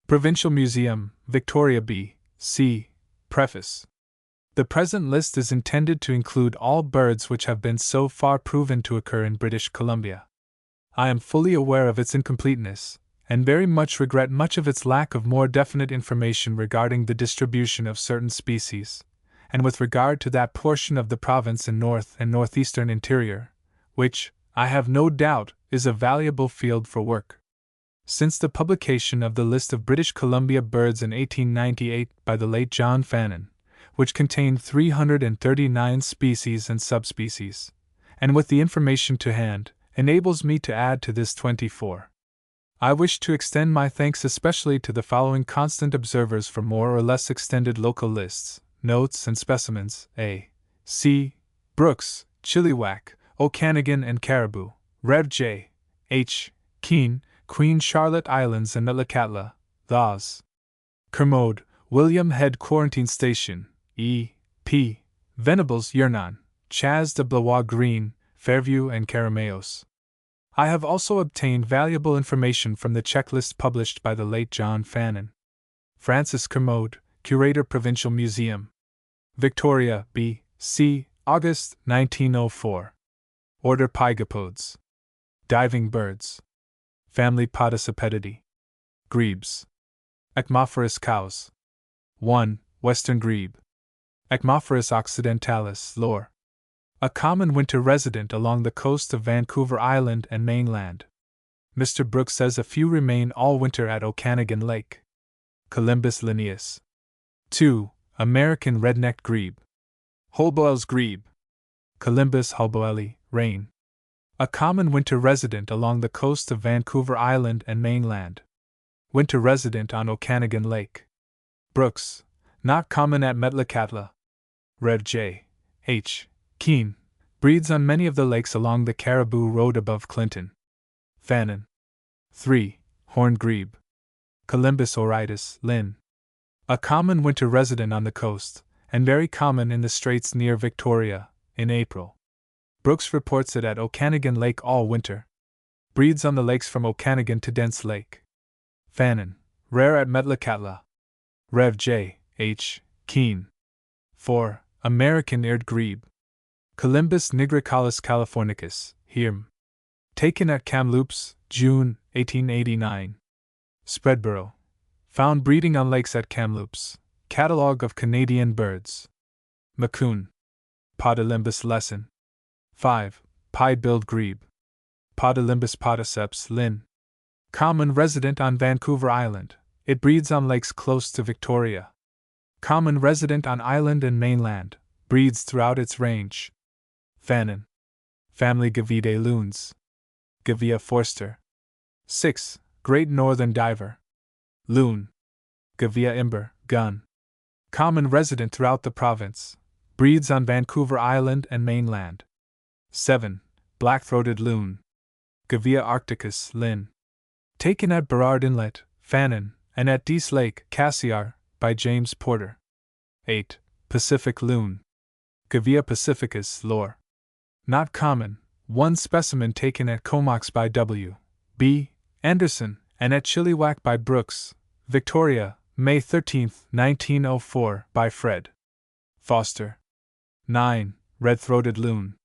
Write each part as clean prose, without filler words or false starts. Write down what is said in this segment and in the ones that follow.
Provincial Museum, Victoria B.C. Preface. The present list is intended to include all birds which have been so far proven to occur in British Columbia. I am fully aware of its incompleteness, and very much regret much of its lack of more definite information regarding the distribution of certain species, and with regard to that portion of the province in North and Northeastern Interior, which, I have no doubt, is a valuable field for work. Since the publication of the list of British Columbia birds in 1898 by the late John Fannin, which contained 339 species and subspecies, and with the information to hand, enables me to add to this 24. I wish to extend my thanks especially to the following constant observers for more or less extended local lists, notes, and specimens: A. C. Brooks, Chilliwack, Okanagan and Caribou; Rev. J. H. Keene, Queen Charlotte Islands and Metlakatla; Thos. Kermode, William Head Quarantine Station; E. P. Venables, Yurnan; Chas de Blois Green, Fairview and Carameos. I have also obtained valuable information from the checklist published by the late John Fannin. Francis Kermode, Curator, Provincial Museum, Victoria, B.C., August 1904. Order Pygopodes. Diving birds. Family Podicipedidae. Grebes. Ecmophorus cows. 1. Western grebe. Ecmophorus occidentalis, Lore. A common winter resident along the coast of Vancouver Island and mainland. Mr. Brooks says a few remain all winter at Okanagan Lake. Colymbus lineus. 2. American red-necked grebe. Holboel's grebe. Colymbus holboeli, Rain. A common winter resident along the coast of Vancouver Island and mainland. Winter resident on Okanagan Lake. Brooks. Not common at Metlakatla. Rev. J. H. Keene. Breeds on many of the lakes along the Caribou Road above Clinton. Fannin. 3. Horned grebe. Colymbus oritus, Linn. A common winter resident on the coast, and very common in the straits near Victoria, in April. Brooks reports it at Okanagan Lake all winter. Breeds on the lakes from Okanagan to Dents Lake. Fannin. Rare at Metlakatla. Rev. J. H. Keene. 4. American eared grebe. Colymbus nigricollis californicus, Hirm. Taken at Kamloops, June, 1889. Spreadborough. Found breeding on lakes at Kamloops. Catalogue of Canadian birds. Macoun. Podolimbus lesson. 5. Pied-billed grebe. Podolimbus podiceps, Linn. Common resident on Vancouver Island. It breeds on lakes close to Victoria. Common resident on island and mainland. Breeds throughout its range. Fannin. Family Gavidae loons. Gavia forster. 6. Great Northern diver. Loon. Gavia imber, gun. Common resident throughout the province. Breeds on Vancouver Island and mainland. 7. Black-throated loon. Gavia arcticus, Linn. Taken at Burrard Inlet, Fannin, and at Dease Lake, Cassiar, by James Porter. 8. Pacific loon. Gavia pacificus, Lore. Not common. One specimen taken at Comox by W. B. Anderson, and at Chilliwack by Brooks, Victoria, May 13, 1904, by Fred. Foster. 9. Red-throated loon.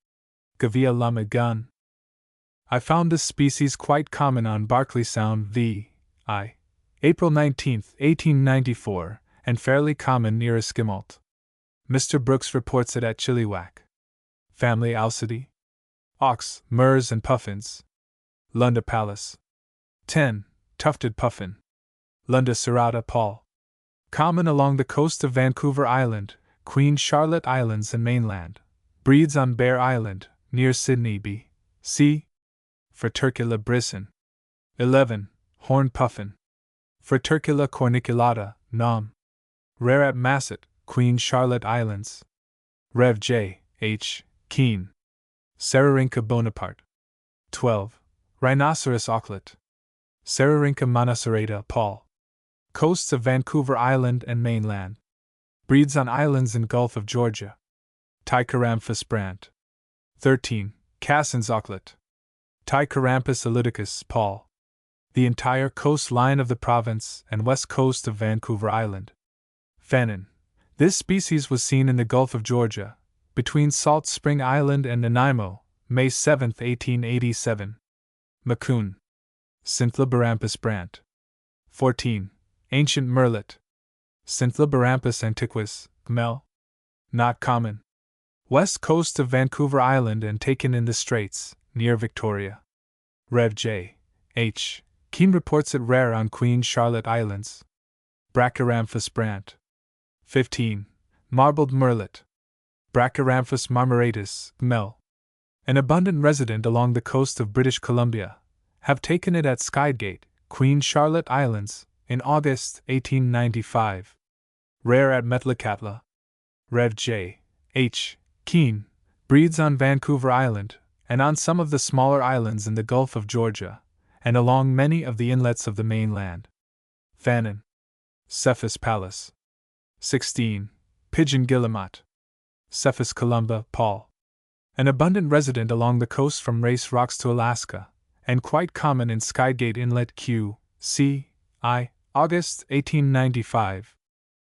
Gavia lamed gun. I found this species quite common on Barkley Sound v.I. April 19, 1894, and fairly common near Esquimalt. Mr. Brooks reports it at Chilliwack. Family Alcidae. Auks, murres and puffins. Lunda palus. 10. Tufted puffin. Lunda serrata, Paul. Common along the coast of Vancouver Island, Queen Charlotte Islands and mainland. Breeds on Bear Island, near Sydney B.C. Fratercula brisson. 11. Horned puffin. Fratercula corniculata, Nom. Rare at Masset, Queen Charlotte Islands. Rev. J. H. Keene. Sararinca Bonaparte. 12. Rhinoceros auklet. Sararinca monocerata, Paul. Coasts of Vancouver Island and mainland. Breeds on islands in Gulf of Georgia. Tycharampus brant. 13. Cassin's auklet. Tycharampus ellidicus, Paul. the entire coastline of the province and west coast of Vancouver Island. Fannin. This species was seen in the Gulf of Georgia, between Salt Spring Island and Nanaimo, May 7, 1887. Macoun. Synthloborampus brant. 14. Ancient Merlet. Synthloborampus antiquus, Mel. Not common. West coast of Vancouver Island and taken in the Straits, near Victoria. Rev. J. H. Keene reports it rare on Queen Charlotte Islands. Brachyramphus brant. 15. Marbled Merlet. Brachyramphus marmoratus, Mel. An abundant resident along the coast of British Columbia, have taken it at Skygate, Queen Charlotte Islands, in August 1895. Rare at Metlakatla. Rev. J. H. Keene breeds on Vancouver Island, and on some of the smaller islands in the Gulf of Georgia, and along many of the inlets of the mainland. Fannin. Cephas palus. 16. Pigeon guillemot. Cephas columba, Paul. An abundant resident along the coast from Race Rocks to Alaska, and quite common in Skygate Inlet Q. C. I. August 1895.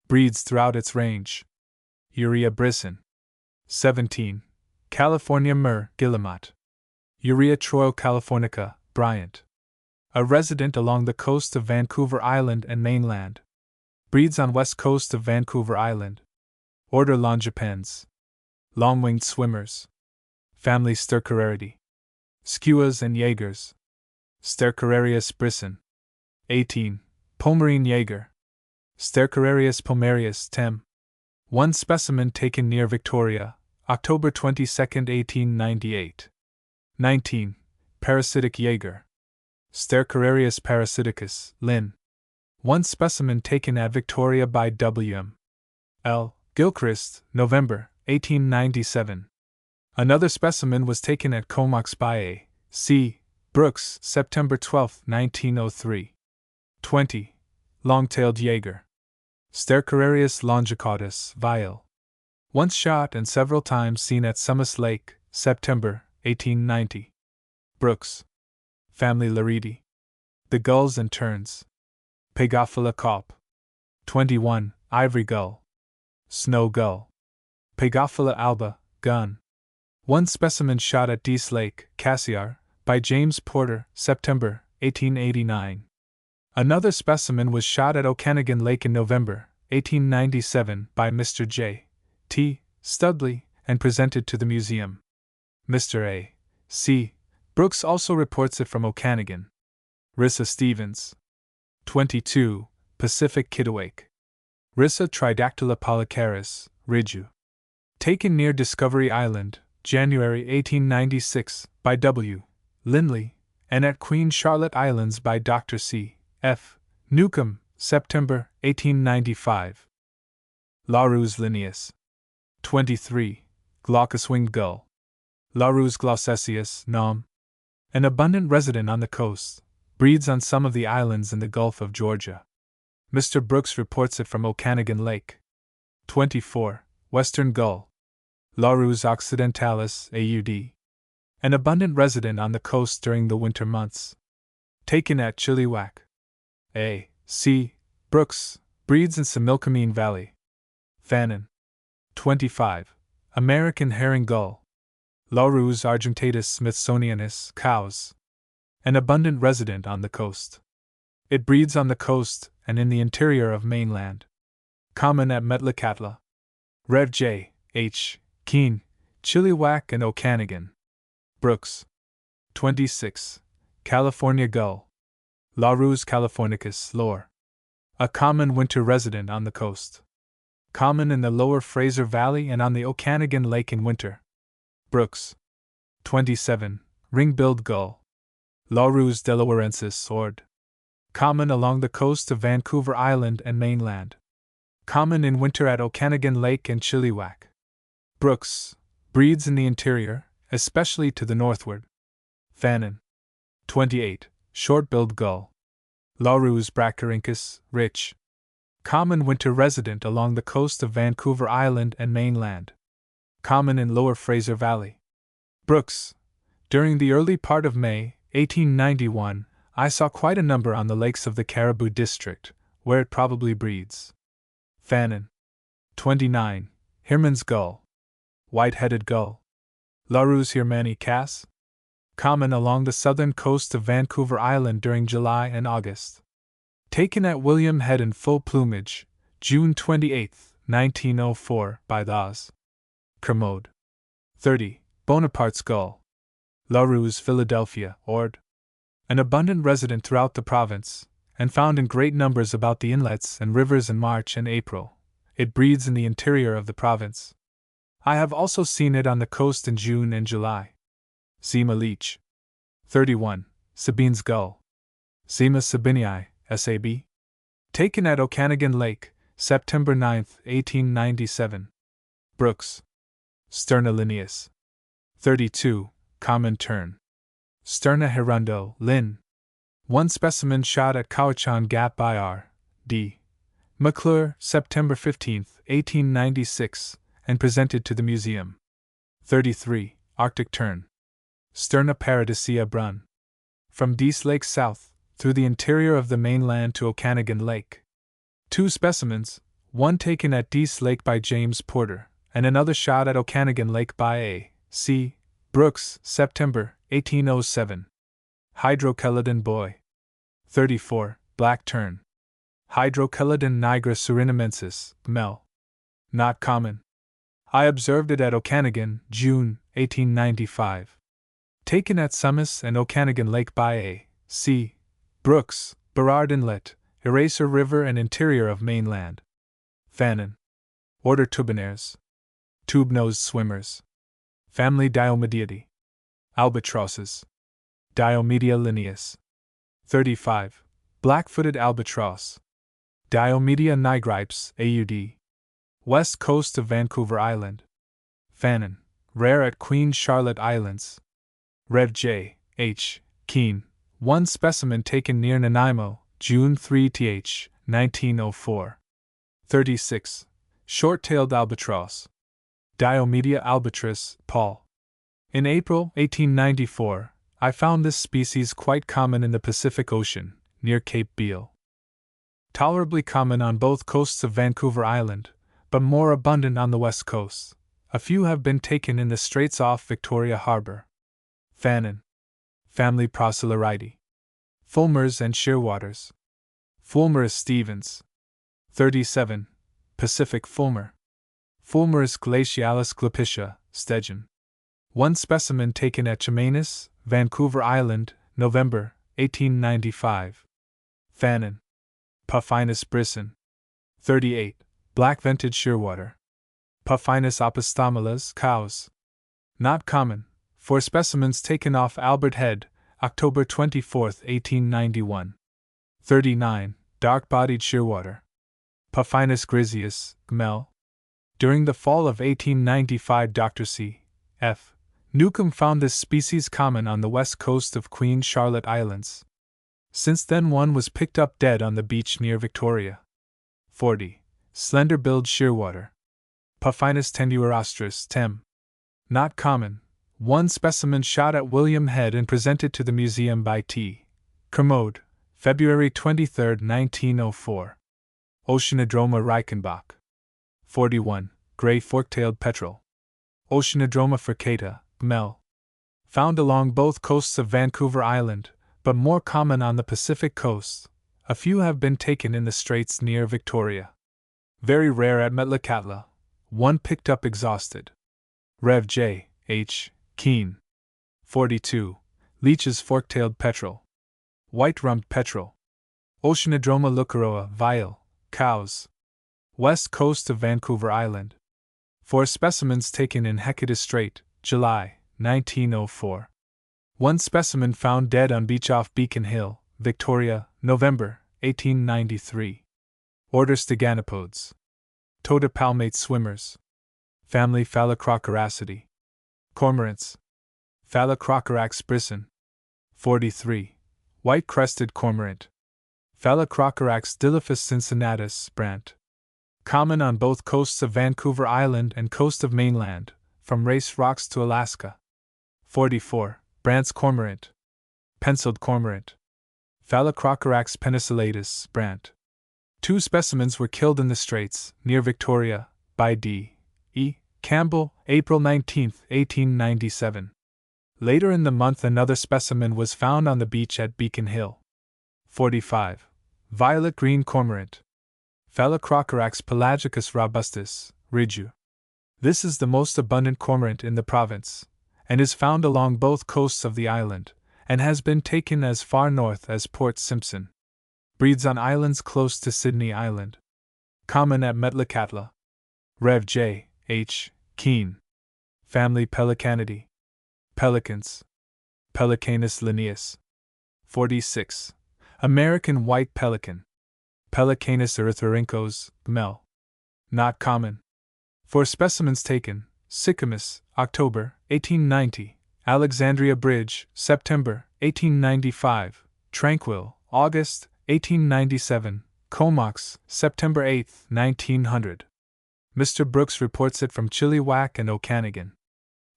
Breeds throughout its range. Urea brisson. 17. California myrrh, guillemot. Urea troil californica, Bryant. A resident along the coast of Vancouver Island and mainland. Breeds on west coast of Vancouver Island. Order Longipens. Long-winged swimmers. Family Stercoraridae. Skuas and Jaegers. Stercorarius brisson. 18. Pomerine Jaeger. Stercorarius pomerius, Tem. One specimen taken near Victoria, October 22, 1898. 19. Parasitic Jaeger. Stercorarius parasiticus, Linn. One specimen taken at Victoria by W.M. L. Gilchrist, November, 1897. Another specimen was taken at Comox by A. C. Brooks, September 12, 1903. 20. Long-tailed Jaeger. Stercorarius longicautus, Vial. Once shot and several times seen at Sumas Lake, September, 1890. Brooks. Family Laridae. The gulls and terns. Pagophylla caup. 21. Ivory gull. Snow gull. Pagophylla alba, Gun. One specimen shot at Dease Lake, Cassiar, by James Porter, September, 1889. Another specimen was shot at Okanagan Lake in November, 1897, by Mr. J. T. Studley, and presented to the museum. Mr. A. C. Brooks also reports it from Okanagan. Rissa Stevens. 22. Pacific Kittiwake. Rissa tridactyla polycharis, Ridju. Taken near Discovery Island, January 1896, by W. Lindley, and at Queen Charlotte Islands by Dr. C. F. Newcomb, September 1895. Larus lineus. 23. Glaucous-winged gull. Larus glaucesius, Nom. An abundant resident on the coast, breeds on some of the islands in the Gulf of Georgia. Mr. Brooks reports it from Okanagan Lake. 24. Western gull. Larus occidentalis, AUD. An abundant resident on the coast during the winter months. Taken at Chilliwack. A. C. Brooks breeds in Similkameen Valley. Fannin. 25. American herring gull. Larus argentatus smithsonianus, cows. An abundant resident on the coast. It breeds on the coast and in the interior of mainland. Common at Metlakatla. Rev. J. H. Keene, Chilliwack and Okanagan. Brooks. 26. California gull. Larus californicus, Lore. A common winter resident on the coast. Common in the lower Fraser Valley and on the Okanagan Lake in winter. Brooks. 27. Ring-billed gull. Larus delawarensis, Ord. Common along the coast of Vancouver Island and mainland. Common in winter at Okanagan Lake and Chilliwack. Brooks breeds in the interior, especially to the northward. Fannin. 28. Short-billed gull. Larus brachyrhynchus, Rich. Common winter resident along the coast of Vancouver Island and mainland. Common in lower Fraser Valley. Brooks. During the early part of May, 1891, I saw quite a number on the lakes of the Caribou district, where it probably breeds. Fannin. 29. Hirman's gull. White-headed gull. Laroux's Hirmani Cass. Common along the southern coast of Vancouver Island during July and August. Taken at William Head in full plumage, June 28, 1904, by Thos. Kermode. 30. Bonaparte's gull. Laroux's Philadelphia, Ord. An abundant resident throughout the province, and found in great numbers about the inlets and rivers in March and April. It breeds in the interior of the province. I have also seen it on the coast in June and July. Zema Leach. 31. Sabine's gull. Zema sabinii, SAB. Taken at Okanagan Lake, September 9, 1897. Brooks. Sterna lineus. 32. Common tern. Sterna hirundo, Linn. One specimen shot at Cowichan Gap by R. D. McClure, September 15, 1896, and presented to the museum. 33. Arctic tern. Sterna paradisea Brunn. From Dease Lake south, through the interior of the mainland to Okanagan Lake. 2 specimens, one taken at Dease Lake by James Porter, and another shot at Okanagan Lake by A. C. Brooks, September, 1807. Hydroceladon boy. 34. Black tern. Hydroceladon nigra surinamensis, Mel. Not common. I observed it at Okanagan, June, 1895. Taken at Sumas and Okanagan Lake by A. C. Brooks, Burrard Inlet, Eraser River and interior of mainland. Fannin. Order Tubinaires. Tube-nosed swimmers. Family Diomediidae. Albatrosses. Diomedia lineus. 35. Black-footed albatross. Diomedia nigripes, AUD. West coast of Vancouver Island. Fannin. Rare at Queen Charlotte Islands. Rev. J. H. Keene. One specimen taken near Nanaimo, June 3th, 1904. 36. Short-tailed albatross. Diomedia albatris, Paul. In April 1894, I found this species quite common in the Pacific Ocean, near Cape Beale. Tolerably common on both coasts of Vancouver Island, but more abundant on the west coast. A few have been taken in the straits off Victoria Harbor. Fannin. Family Procellaridae. Fulmars and shearwaters. Fulmarus Stevens. 37. Pacific fulmar. Fulmarus glacialis glupitia, Steggen. One specimen taken at Chemainus, Vancouver Island, November, 1895. Fannin. Puffinus brisson. 38. Black-vented shearwater. Puffinus apostomelas, cows. Not common, for specimens taken off Albert Head, October 24, 1891. 39. Dark-bodied shearwater. Puffinus griseus, Gmel. During the fall of 1895, Dr. C. F. Newcomb found this species common on the west coast of Queen Charlotte Islands. Since then one was picked up dead on the beach near Victoria. 40. Slender-billed shearwater. Puffinus tenduirostris, Tem. Not common. One specimen shot at William Head and presented to the museum by T. Kermode, February 23, 1904. Oceanodroma Reichenbach. 41. Gray fork-tailed petrel. Oceanodroma fricata, Mel. Found along both coasts of Vancouver Island, but more common on the Pacific coast. A few have been taken in the straits near Victoria. Very rare at Metlakatla. One picked up exhausted. Rev. J. H. Keene. 42. Leach's fork-tailed petrel. White-rumped petrel. Oceanodroma leucaroa, Vial, cows. West coast of Vancouver Island. 4 specimens taken in Hecate Strait, July, 1904. One specimen found dead on beach off Beacon Hill, Victoria, November, 1893. Order Steganopodes. Totipalmate swimmers. Family Phallocrocoracidae. Cormorants. Phallocrocorax brisson. 43. White-crested cormorant. Phallocrocorax dilophus cincinnatus, Brandt. Common on both coasts of Vancouver Island and coast of mainland, from Race Rocks to Alaska. 44. Brandt's cormorant. Penciled cormorant. Phalacrocorax penicillatus, Brandt. 2 specimens were killed in the Straits, near Victoria, by D. E. Campbell, April 19, 1897. Later in the month, another specimen was found on the beach at Beacon Hill. 45. Violet green cormorant. Phalacrocorax pelagicus robustus, Ridgeu. This is the most abundant cormorant in the province, and is found along both coasts of the island, and has been taken as far north as Port Simpson. Breeds on islands close to Sydney Island. Common at Metlakatla. Rev. J. H. Keene. Family Pelicanidae. Pelicans. Pelicanus lineus. 46. American white pelican. Pelicanus erythrorhynchos, Mel. Not common. 4 specimens taken: Sycamus, October, 1890, Alexandria Bridge, September, 1895, Tranquil, August, 1897, Comox, September 8, 1900. Mr. Brooks reports it from Chilliwack and Okanagan.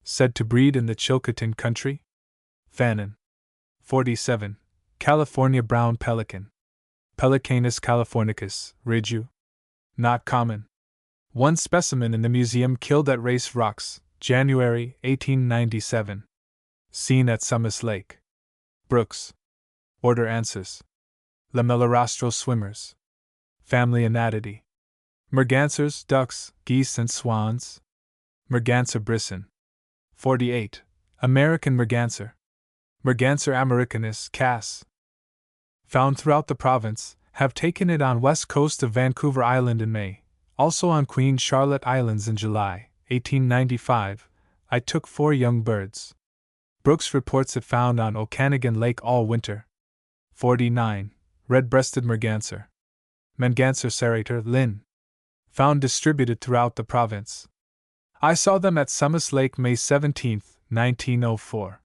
Said to breed in the Chilcotin country? Fannin. 47. California brown pelican. Pelicanus californicus, Ridgeu. Not common. 1 specimen in the museum killed at Race Rocks, January 1897. Seen at Summit Lake. Brooks. Order Answers. Lamellorostral swimmers. Family Anatidae. Mergansers, ducks, geese, and swans. Merganser brisson. 48. American merganser. Merganser americanus, Cass. Found throughout the province, have taken it on west coast of Vancouver Island in May, also on Queen Charlotte Islands in July, 1895. I took 4 young birds. Brooks reports it found on Okanagan Lake all winter. 49. Red-breasted merganser. Merganser serrator, Linn. Found distributed throughout the province. I saw them at Summit Lake May 17, 1904.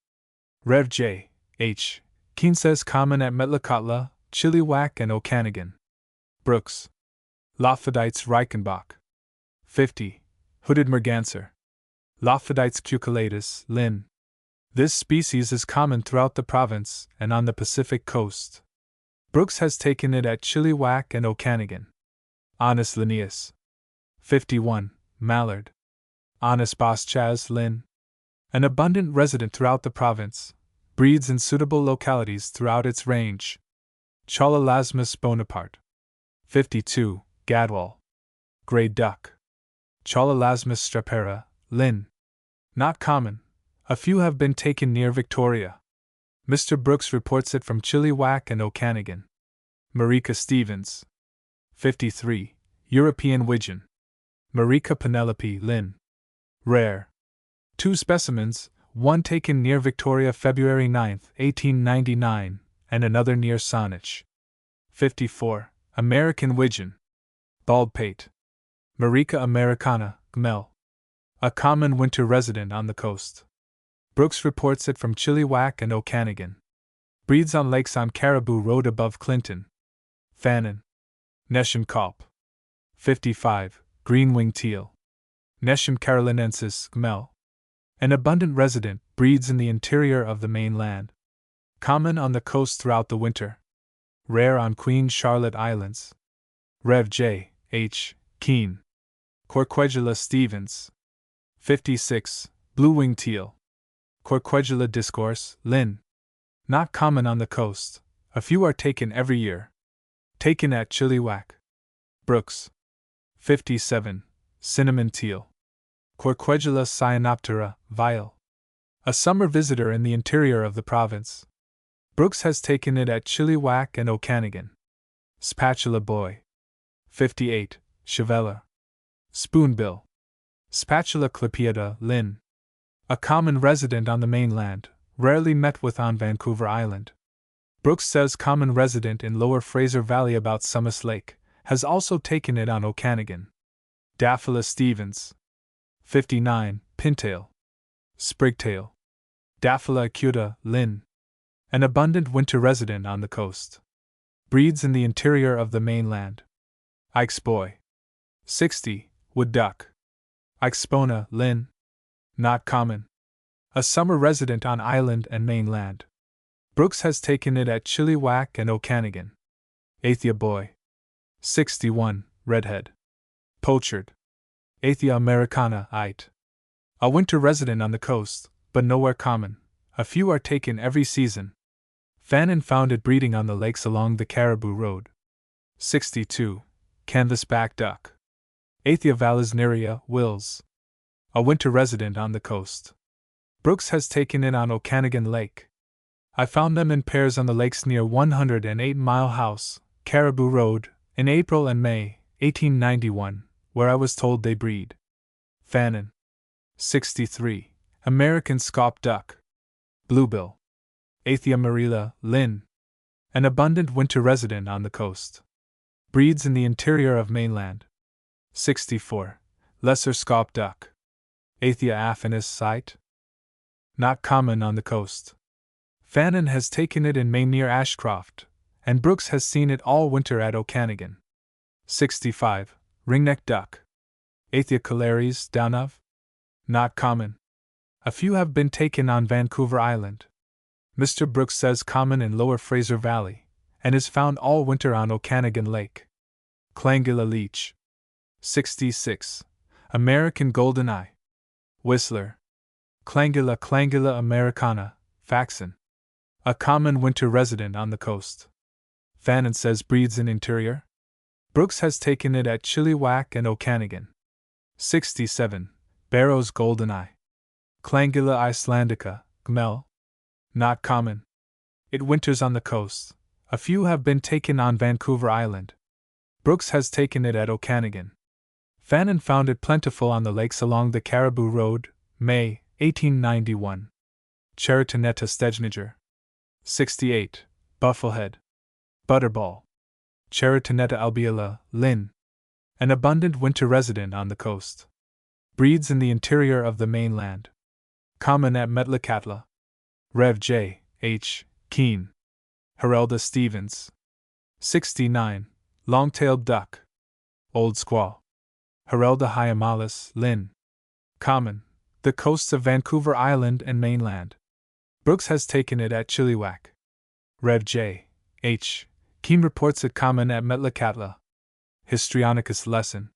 Rev. J. H. Keene says common at Metlakatla, Chilliwack, and Okanagan. Brooks. Lophodites Reichenbach. 50. Hooded merganser. Lophodites cucullatus, Linn. This species is common throughout the province and on the Pacific coast. Brooks has taken it at Chilliwack and Okanagan. Anas lineus. 51. Mallard. Anas boschaz, Linn. An abundant resident throughout the province, breeds in suitable localities throughout its range. Chalalasmus Bonaparte. 52. Gadwall. Grey duck. Chalalasmus strapera, Linn. Not common. A few have been taken near Victoria. Mr. Brooks reports it from Chilliwack and Okanagan. Marika Stevens. 53. European widgeon. Marica Penelope, Linn. Rare. 2 specimens, one taken near Victoria February 9, 1899, and another near Saanich. 54. American widgeon. Baldpate. Marica americana, Gmel. A common winter resident on the coast. Brooks reports it from Chilliwack and Okanagan. Breeds on lakes on Caribou Road above Clinton. Fannin. Neshem Kalp. 55. Green-winged teal. Neshem carolinensis, Gmel. An abundant resident, breeds in the interior of the mainland. Common on the coast throughout the winter. Rare on Queen Charlotte Islands. Rev. J. H. Keene. Querquedula Stevens. 56. Blue-winged teal. Querquedula discourse, Linn. Not common on the coast. A few are taken every year. Taken at Chilliwack. Brooks. 57. Cinnamon teal. Querquedula cyanoptera, Vile. A summer visitor in the interior of the province. Brooks has taken it at Chilliwack and Okanagan. Spatula boy. 58. Cheveller. Spoonbill. Spatula clypeata, Linn. A common resident on the mainland, rarely met with on Vancouver Island. Brooks says common resident in Lower Fraser Valley about Summit Lake, has also taken it on Okanagan. Daphila Stevens. 59. Pintail. Sprigtail. Daphila acuta, Linn. An abundant winter resident on the coast. Breeds in the interior of the mainland. Ike's boy. 60. Wood duck. Ixpona, Linn. Not common. A summer resident on island and mainland. Brooks has taken it at Chilliwack and Okanagan. Athia boy. 61, redhead. Pochard. Athia americana, ite. A winter resident on the coast, but nowhere common. A few are taken every season. Fannin found it breeding on the lakes along the Caribou Road. 62, canvasback duck. Athia vallisneria, Wills. A winter resident on the coast. Brooks has taken it on Okanagan Lake. I found them in pairs on the lakes near 108 Mile House, Caribou Road, in April and May, 1891, where I was told they breed. Fannin. 63. American Scaup Duck. Bluebill. Athia marilla, Linn. An abundant winter resident on the coast. Breeds in the interior of mainland. 64. Lesser Scaup Duck. Athia affinis, site. Not common on the coast. Fannin has taken it in May near Ashcroft, and Brooks has seen it all winter at Okanagan. 65. Ringneck duck. Athia calaris, down of. Not common. A few have been taken on Vancouver Island. Mr. Brooks says common in Lower Fraser Valley, and is found all winter on Okanagan Lake. Clangula leech. 66. American golden eye. Whistler. Clangula americana, Faxon. A common winter resident on the coast. Fannin says breeds in interior. Brooks has taken it at Chilliwack and Okanagan. 67. Barrow's golden eye. Clangula icelandica, Gmel. Not common. It winters on the coast. A few have been taken on Vancouver Island. Brooks has taken it at Okanagan. Fannin found it plentiful on the lakes along the Caribou Road, May, 1891. Cheritonetta stejniger. 68. Bufflehead. Butterball. Cheritonetta albeola, Linn. An abundant winter resident on the coast. Breeds in the interior of the mainland. Common at Metlakatla. Rev. J. H. Keene. Herelda Stevens. 69. Long-tailed duck. Old squaw. Herelda hyemalis, Linn. Common. The coasts of Vancouver Island and mainland. Brooks has taken it at Chilliwack. Rev. J. H. Keene reports it common at Metlakatla. Histrionicus lesson.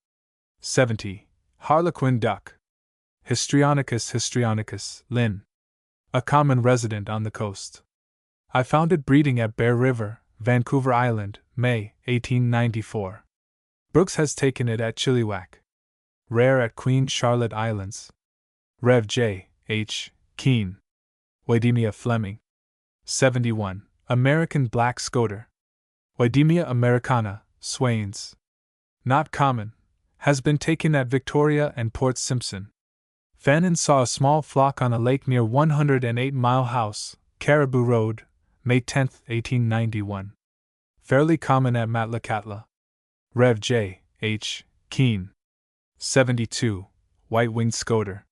70. Harlequin duck. Histrionicus, Linn. A common resident on the coast. I found it breeding at Bear River, Vancouver Island, May, 1894. Brooks has taken it at Chilliwack. Rare at Queen Charlotte Islands. Rev. J. H. Keene. Oidemia Fleming. 71. American black scoter. Oidemia americana, Swains. Not common. Has been taken at Victoria and Port Simpson. Fannin saw a small flock on a lake near 108 Mile House, Caribou Road, May 10, 1891. Fairly common at Metlakatla. Rev. J. H. Keene. 72. White-winged scoter.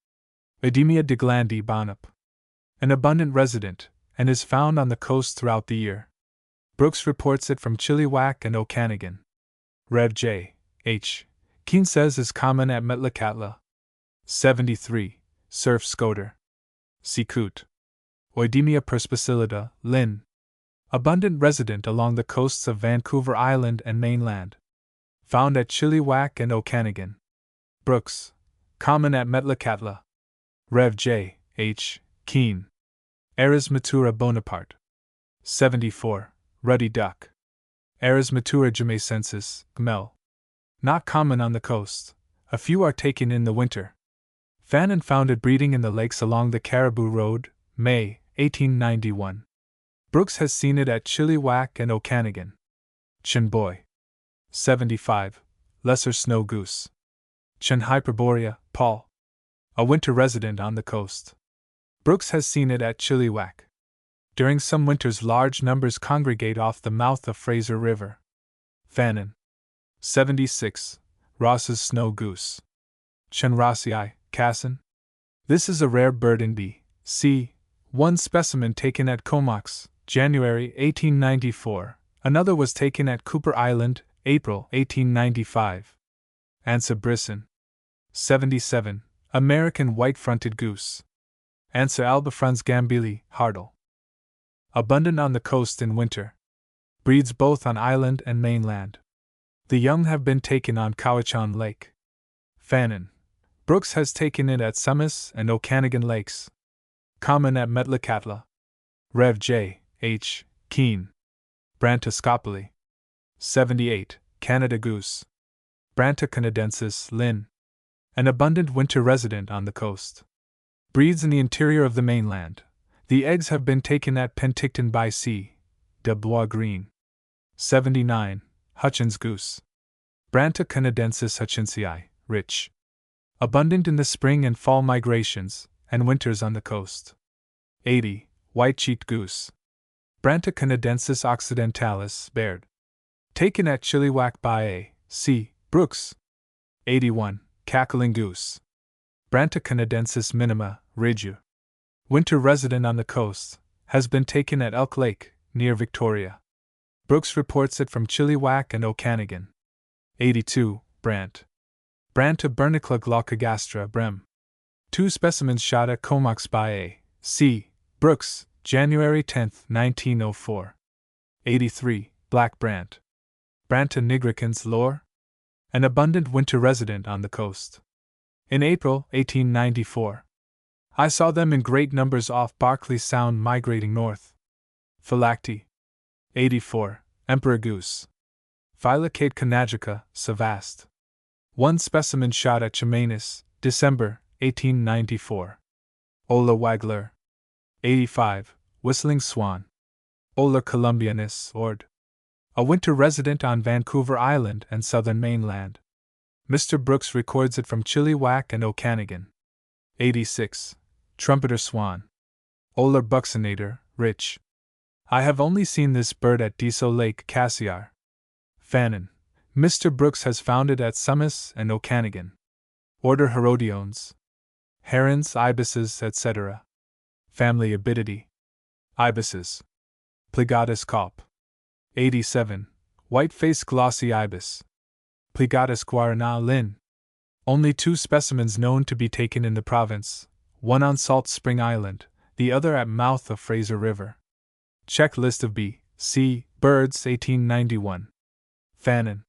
Oidemia deglandi Bonup. An abundant resident, and is found on the coast throughout the year. Brooks reports it from Chilliwack and Okanagan. Rev. J. H. Keene says is common at Metlakatla. 73. Surf scoter. Sikut. Oidemia perspicillida, Linn. Abundant resident along the coasts of Vancouver Island and mainland. Found at Chilliwack and Okanagan. Brooks. Common at Metlakatla. Rev. J. H. Keene. Erismatura Bonaparte. 74. Ruddy duck. Erismatura jamaicensis, Gmel. Not common on the coast. A few are taken in the winter. Fannin found it breeding in the lakes along the Caribou Road, May, 1891. Brooks has seen it at Chilliwack and Okanagan. Chinboy. 75. Lesser snow goose. Chin hyperborea, Paul. A winter resident on the coast. Brooks has seen it at Chilliwack. During some winters large numbers congregate off the mouth of Fraser River. Fannin. 76. Ross's snow goose. Chinrossii, Casson. This is a rare bird in B.C. One specimen taken at Comox, January 1894. Another was taken at Cooper Island, April 1895. Ansa brisson. 77. American white-fronted goose. Ansa albifrons gambili, Hartle. Abundant on the coast in winter. Breeds both on island and mainland. The young have been taken on Cowichan Lake. Fannin. Brooks has taken it at Summit and Okanagan Lakes. Common at Metlakatla. Rev. J. H. Keene. Brantascopoli. 78. Canada Goose. Branta canadensis, Linn. An abundant winter resident on the coast. Breeds in the interior of the mainland. The eggs have been taken at Penticton by C. de Bois Green. 79. Hutchins Goose. Branta canadensis hutchinsii, rich. Abundant in the spring and fall migrations, and winters on the coast. 80. White-cheeked Goose. Branta canadensis occidentalis, Baird. Taken at Chilliwack by A. C. Brooks. 81. Cackling Goose. Branta canadensis minima, Regiu. Winter resident on the coast, has been taken at Elk Lake, near Victoria. Brooks reports it from Chilliwack and Okanagan. 82. Brant. Branta bernicla glaucogastra, Brem. 2 specimens shot at Comox by A. C. Brooks, January 10, 1904. 83. Black Brant. Branta nigricans, Lore. An abundant winter resident on the coast. In April 1894. I saw them in great numbers off Barkley Sound migrating north. Phylacti. 84. Emperor Goose. Phyllocate conagica, Savast. 1 specimen shot at Chemainus, December 1894. Ola Wagler. 85. Whistling Swan. Ola columbianus, Ord. A winter resident on Vancouver Island and southern mainland. Mr. Brooks records it from Chilliwack and Okanagan. 86. Trumpeter Swan. Ola buccinator, rich. I have only seen this bird at Deso Lake, Cassiar. Fannin. Mr. Brooks has found it at Summit and Okanagan. Order Herodiones. Herons, ibises, etc. Family Abididae. Ibises. Pligatus caup. 87. White-faced glossy ibis. Pligatus guarana, Linn. Only 2 specimens known to be taken in the province, one on Salt Spring Island, the other at mouth of Fraser River. Check list of B. C. Birds 1891. Fannin.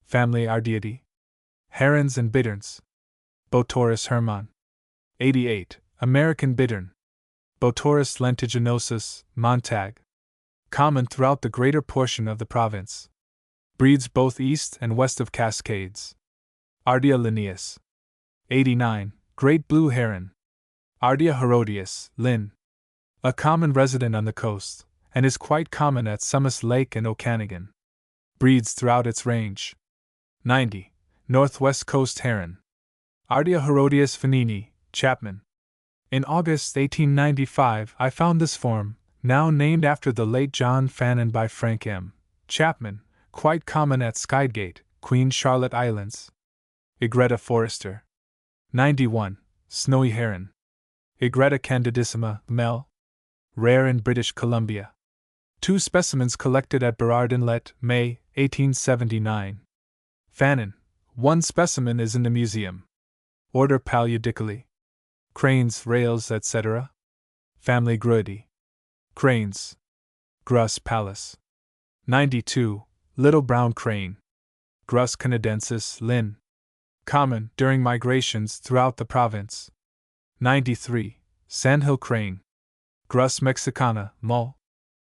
Family Ardiidae. Herons and bitterns. Botorus hermann. 88. American bittern. Botorus lentiginosus, Montag. Common throughout the greater portion of the province. Breeds both east and west of Cascades. Ardea lineus. 89. Great blue heron. Ardea herodius, Linn. A common resident on the coast, and is quite common at Summit Lake and Okanagan. Breeds throughout its range. 90. Northwest Coast heron. Ardea herodius Fanini, Chapman. In August 1895 I found this form, now named after the late John Fannin by Frank M. Chapman, quite common at Skydgate, Queen Charlotte Islands. Egretta Forrester. 91. Snowy heron. Egretta candidissima, Mel. Rare in British Columbia. 2 specimens collected at Burrard Inlet, May, 1879. Fannin. 1 specimen is in the museum. Order Paleodicale. Cranes, rails, etc. Family Gruidae. Cranes. Grus palus. 92. Little brown crane. Grus canadensis, Linn. Common during migrations throughout the province. 93. Sandhill crane. Grus mexicana, Mull.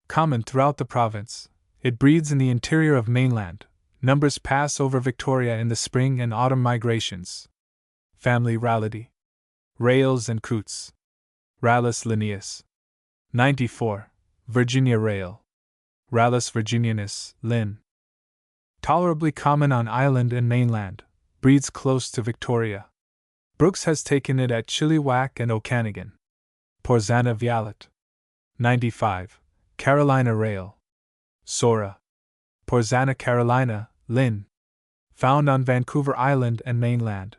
Common throughout the province. It breeds in the interior of mainland. Numbers pass over Victoria in the spring and autumn migrations. Family Rallidae. Rails and coots. Rallus lineus. 94. Virginia rail. Rallus virginianus, Linn. Tolerably common on island and mainland. Breeds close to Victoria. Brooks has taken it at Chilliwack and Okanagan. Porzana vialet. 95. Carolina rail. Sora. Porzana carolina, Linn. Found on Vancouver Island and mainland.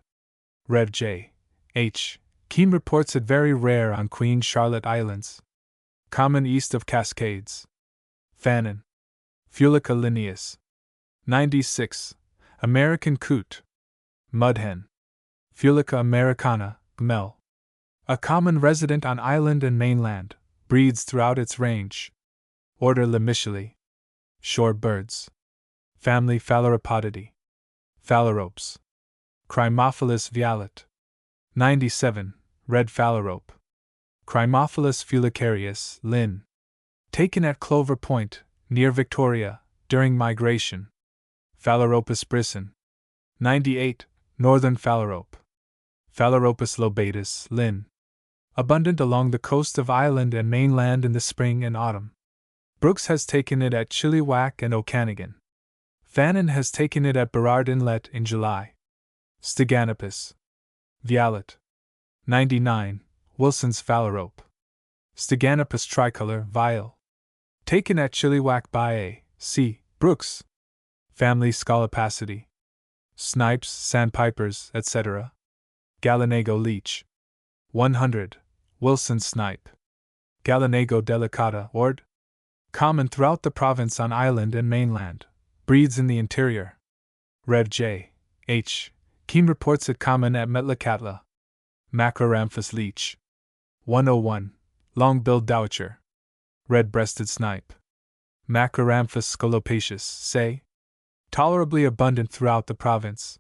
Rev. J. H. Keene reports it very rare on Queen Charlotte Islands. Common east of Cascades. Fannin. Fulica lineus. 96. American coot. Mudhen. Fulica americana, Gmel. A common resident on island and mainland, breeds throughout its range. Order Limiculae. Shore birds. Family Phalaropodidae. Phalaropes. Crymophilus vialet. 97. Red phalarope. Crymophilus fulicarius, Linn. Taken at Clover Point, near Victoria, during migration. Phalaropus brisson. 98. Northern phalarope. Phalaropus lobatus, Linn. Abundant along the coast of Ireland and mainland in the spring and autumn. Brooks has taken it at Chilliwack and Okanagan. Fannin has taken it at Burrard Inlet in July. Steganopus vialet. 99. Wilson's phalarope. Steganopus tricolor, vial. Taken at Chilliwack by A. C. Brooks. Family Scolopacidae. Snipes, sandpipers, etc. Gallinago leech. 100. Wilson snipe. Gallinago delicata, Ord. Common throughout the province on island and mainland. Breeds in the interior. Rev. J. H. Keene reports it common at Metlakatla. Macroramphus leech. 101. Long-billed dowitcher. Red-breasted snipe. Macroramphus scolopaceus, say. Tolerably abundant throughout the province.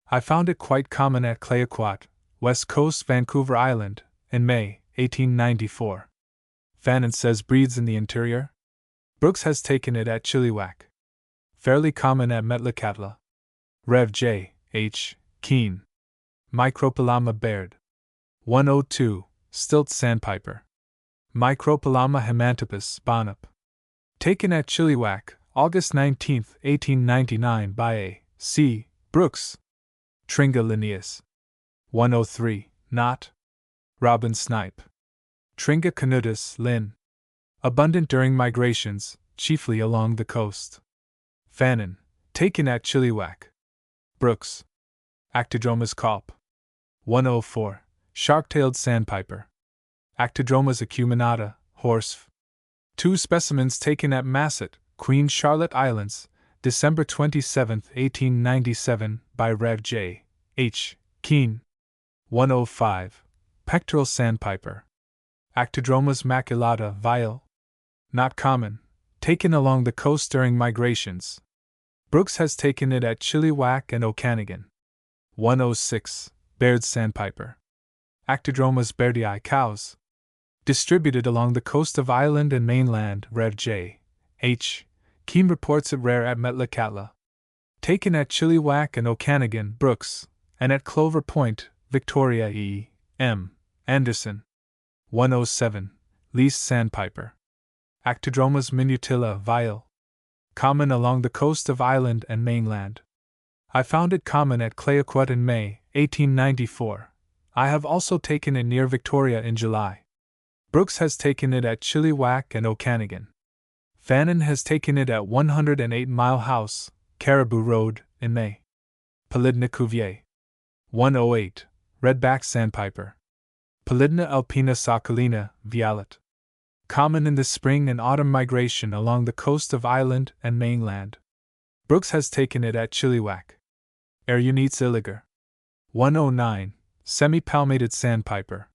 I found it quite common at Clayoquot, West Coast, Vancouver Island, in May, 1894. Fannin says breeds in the interior. Brooks has taken it at Chilliwack. Fairly common at Metlakatla. Rev. J. H. Keene. Micropelama baird. 102. Stilt sandpiper. Micropelama hemantopus, Bonup. Taken at Chilliwack, August 19, 1899 by A. C. Brooks. Tringa lineus. 103. Knot. Robin snipe. Tringa canutus, Linn. Abundant during migrations, chiefly along the coast. Fannin. Taken at Chilliwack. Brooks. Actidromas calp. 104. Sharp-tailed sandpiper. Actidromas acuminata, Horsf. 2 specimens taken at Masset, Queen Charlotte Islands, December 27, 1897, by Rev. J. H. Keene. 105. Pectoral sandpiper. Actidromas maculata, vial. Not common, taken along the coast during migrations. Brooks has taken it at Chilliwack and Okanagan. 106. Baird sandpiper. Actidromas bairdii, cows. Distributed along the coast of Ireland and mainland, Rev. J. H. Keene reports it rare at Metlakatla. Taken at Chilliwack and Okanagan, Brooks, and at Clover Point, Victoria E. M. Anderson. 107. Least sandpiper. Actidromas minutilla, vial. Common along the coast of Ireland and mainland. I found it common at Clayoquot in May, 1894. I have also taken it near Victoria in July. Brooks has taken it at Chilliwack and Okanagan. Fannin has taken it at 108 Mile House, Caribou Road, in May. Palidna Cuvier. 108. Redback sandpiper. Palidna alpina socolina, violet. Common in the spring and autumn migration along the coast of Ireland and mainland. Brooks has taken it at Chilliwack. Erunites illiger. 109. Semi-palmated sandpiper.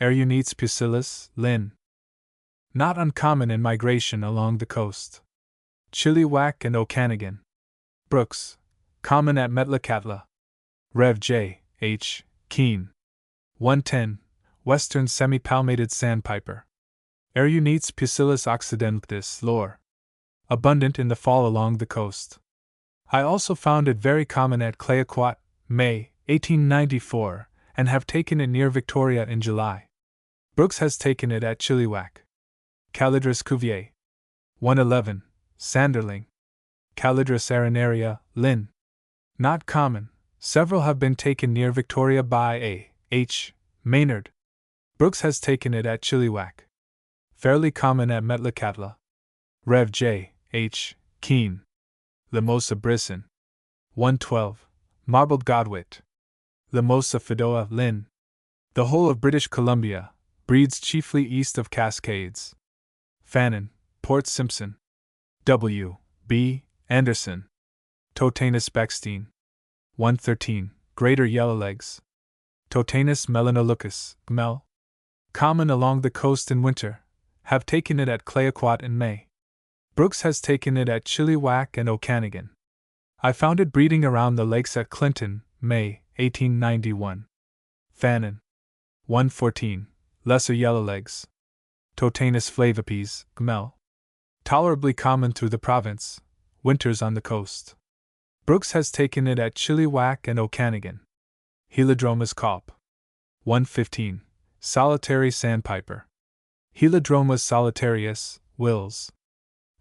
Erunites pusillus, Linn. Not uncommon in migration along the coast. Chilliwack and Okanagan. Brooks. Common at Metlakatla. Rev. J. H. Keene. 110. Western semi-palmated sandpiper. Erunites pusillus occidentis, Lor. Abundant in the fall along the coast. I also found it very common at Clayoquot, May, 1894, and have taken it near Victoria in July. Brooks has taken it at Chilliwack. Calidris Cuvier. 111. Sanderling. Calidris arenaria, Linn. Not common, several have been taken near Victoria by A. H. Maynard. Brooks has taken it at Chilliwack. Fairly common at Metlakatla. Rev. J. H. Keene. Limosa brisson. 112. Marbled godwit. Limosa fidoa, Linn. The whole of British Columbia breeds chiefly east of Cascades. Fannin, Port Simpson. W. B. Anderson. Totanus Beckstein. 113. Greater Yellowlegs. Totanus melanoleucus, Gmel. Common along the coast in winter. Have taken it at Clayoquot in May. Brooks has taken it at Chilliwack and Okanagan. I found it breeding around the lakes at Clinton, May, 1891. Fannin. 114. Lesser yellowlegs. Totanus flavipes, Gmel. Tolerably common through the province, winters on the coast. Brooks has taken it at Chilliwack and Okanagan. Helidromus caup. 115. Solitary sandpiper. Helidromus solitarius, Wills.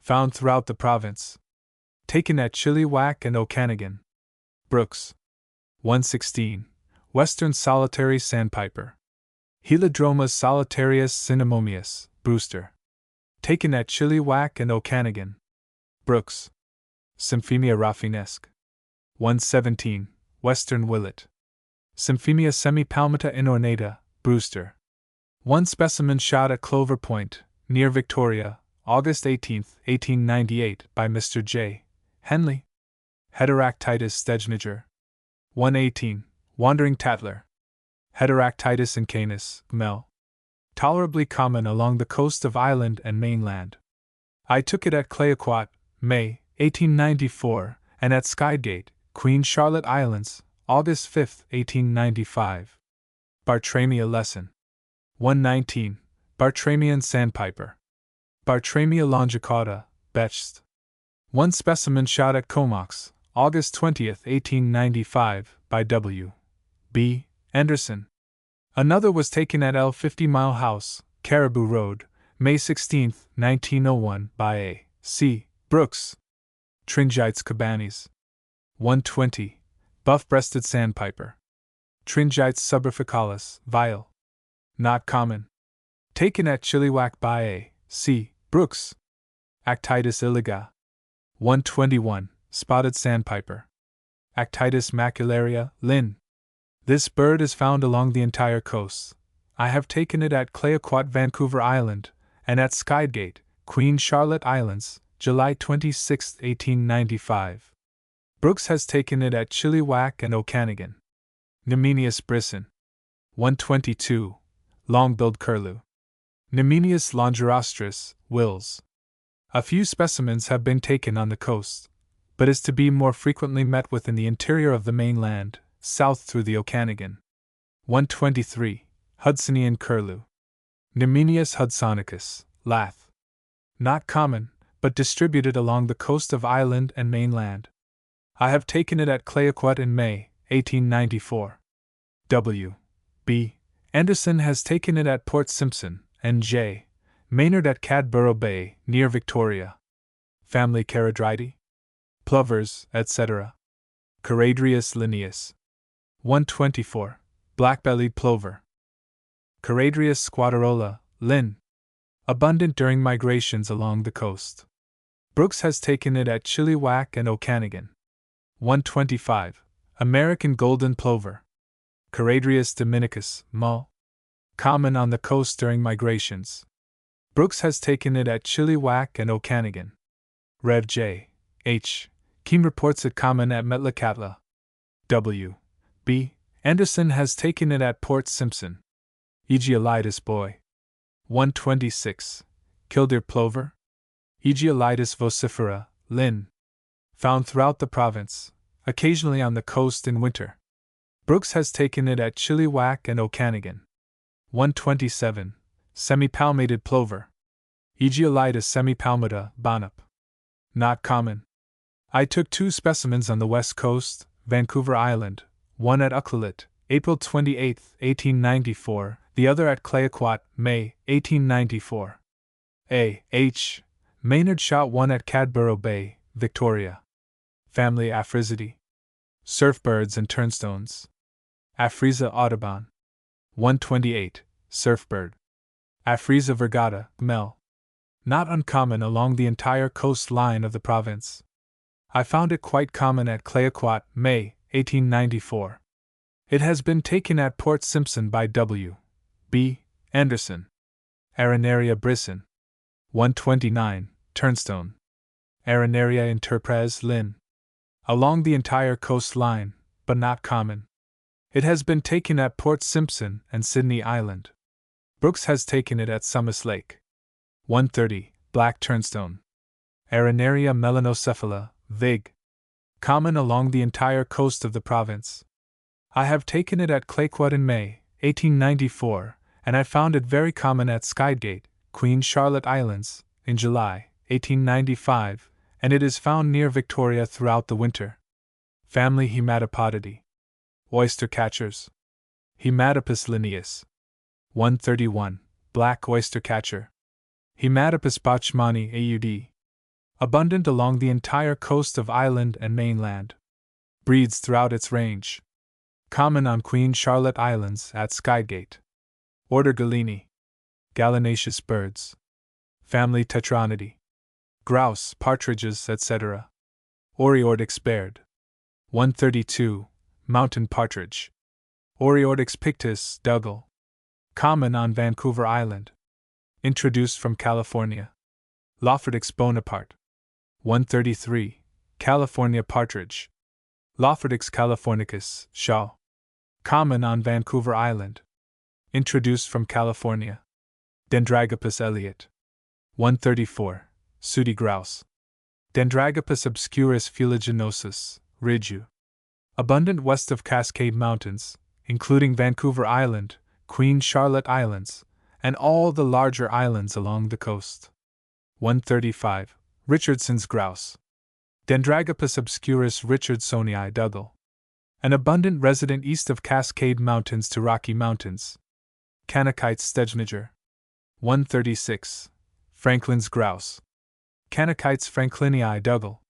Found throughout the province. Taken at Chilliwack and Okanagan. Brooks. 116. Western solitary sandpiper. Helidromus solitarius cinnamomys, Brewster. Taken at Chilliwack and Okanagan. Brooks. Symphemia raffinesque. 117. Western willet. Symphemia semipalmata inornata, Brewster. One specimen shot at Clover Point, near Victoria, August 18, 1898, by Mr. J. Henley. Heteractitis stegniger. 118. Wandering tattler. Heteractitis incanus, Gmel. Tolerably common along the coast of Island and mainland. I took it at Clayoquot, May, 1894, and at Skygate, Queen Charlotte Islands, August 5, 1895. Bartramia lesson. 119. Bartramian sandpiper. Bartramia longicauda, Betschst. One specimen shot at Comox, August 20, 1895, by W. B. Anderson. Another was taken at L 50 Mile House, Caribou Road, May 16, 1901, by A. C. Brooks. Tringites cabanis. 120. Buff-breasted sandpiper. Tringites subrificalis, Vial. Not common. Taken at Chilliwack by A. C. Brooks. Actitis illiga. 121. Spotted sandpiper. Actitis macularia, Linn. This bird is found along the entire coast. I have taken it at Clayoquot, Vancouver Island, and at Skygate, Queen Charlotte Islands, July 26, 1895. Brooks has taken it at Chilliwack and Okanagan. Nemenius brisson. 122. Long-billed curlew. Nemenius longirostris, Wills. A few specimens have been taken on the coast, but is to be more frequently met with in the interior of the mainland, south through the Okanagan. 123. Hudsonian curlew. Nemenius hudsonicus, Lath. Not common, but distributed along the coast of Island and mainland. I have taken it at Clayoquot in May, 1894. W. B. Anderson has taken it at Port Simpson, and J. Maynard at Cadborough Bay, near Victoria. Family Charadridae. Plovers, etc. Charadrius lineus. 124. Black-bellied plover. Charadrius squatarola, Linn. Abundant during migrations along the coast. Brooks has taken it at Chilliwack and Okanagan. 125. American golden plover. Charadrius dominicus, Mull. Common on the coast during migrations. Brooks has taken it at Chilliwack and Okanagan. Rev. J. H. Keem reports it common at Metlakatla. W. B. Anderson has taken it at Port Simpson. Aegialitis boy. 126. Killdeer plover. Aegialitis vocifera, Linn. Found throughout the province, occasionally on the coast in winter. Brooks has taken it at Chilliwack and Okanagan. 127. Semipalmated plover. Aegialitis semipalmata, Bonup. Not common. I took 2 specimens on the west coast, Vancouver Island, one at Ucluelet, April 28, 1894, the other at Clayoquot, May, 1894. A. H. Maynard shot one at Cadborough Bay, Victoria. Family Aphrysidae. Surfbirds and turnstones. Aphrisa audubon. 128. Surfbird. Aphrisa virgata, Gmel. Not uncommon along the entire coastline of the province. I found it quite common at Clayoquot, May, 1894. It has been taken at Port Simpson by W. B. Anderson. Arenaria brisson. 129. Turnstone. Arenaria interpres, Linn. Along the entire coastline, but not common. It has been taken at Port Simpson and Sydney Island. Brooks has taken it at Summis Lake. 130. Black turnstone. Arenaria melanocephala, Vig. Common along the entire coast of the province. I have taken it at Clayoquot in May, 1894, and I found it very common at Skydgate, Queen Charlotte Islands, in July, 1895, and it is found near Victoria throughout the winter. Family Hematopodidae. Oyster catchers. Hematopus lineus. 131. Black oyster catcher. Hematopus bachmani aud. Abundant along the entire coast of island and mainland. Breeds throughout its range. Common on Queen Charlotte Islands at Skydgate. Order Galini. Gallinaceous birds. Family Tetronidae. Grouse, partridges, etc. Oreordix baird. 132. Mountain partridge. Oreordix pictus, Dougal. Common on Vancouver Island. Introduced from California. Lopherdix bonaparte. 133. California partridge. Lopherdix californicus, Shaw. Common on Vancouver Island. Introduced from California. Dendragopus elliot. 134. Sooty grouse. Dendragopus obscurus fuliginosus, Ridgeu. Abundant west of Cascade Mountains, including Vancouver Island, Queen Charlotte Islands, and all the larger islands along the coast. 135. Richardson's grouse. Dendragopus obscurus richardsonii Dougal. An abundant resident east of Cascade Mountains to Rocky Mountains. Canakites Stejniger. 136. Franklin's grouse. Canakites franklinii Dougal.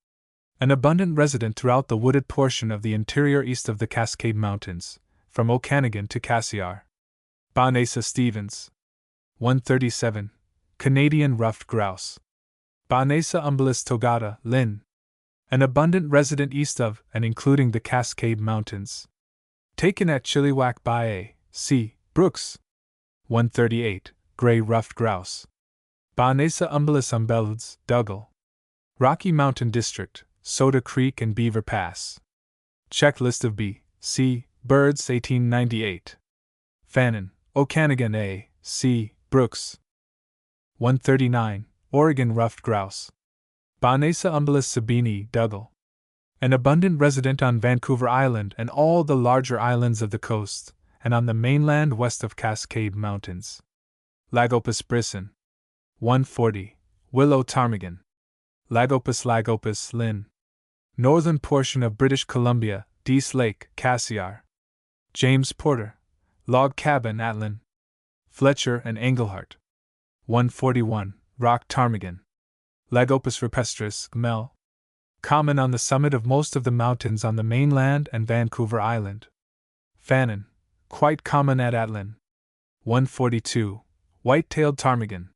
An abundant resident throughout the wooded portion of the interior east of the Cascade Mountains, from Okanagan to Cassiar. Bonasa Stevens. 137. Canadian ruffed grouse. Bonasa umbilis togata, Linn. An abundant resident east of and including the Cascade Mountains. Taken at Chilliwack by A. C. Brooks. 138. Gray ruffed grouse. Bonasa umbilis umbelludes, Dougal. Rocky Mountain District, Soda Creek and Beaver Pass. Checklist of B. C. birds 1898. Fannin, Okanagan A. C. Brooks. 139. Oregon ruffed grouse. Bonasa umbilis sabini, Dougal. An abundant resident on Vancouver Island and all the larger islands of the coast, and on the mainland west of Cascade Mountains. Lagopus brisson. 140. Willow ptarmigan. Lagopus Linn. Northern portion of British Columbia, Dease Lake, Cassiar. James Porter. Log cabin at Linn. Fletcher and Engelhart. 141. Rock ptarmigan. Lagopus rupestris, Mel. Common on the summit of most of the mountains on the mainland and Vancouver Island. Fannin. Quite common at Atlin. 142. White-tailed ptarmigan.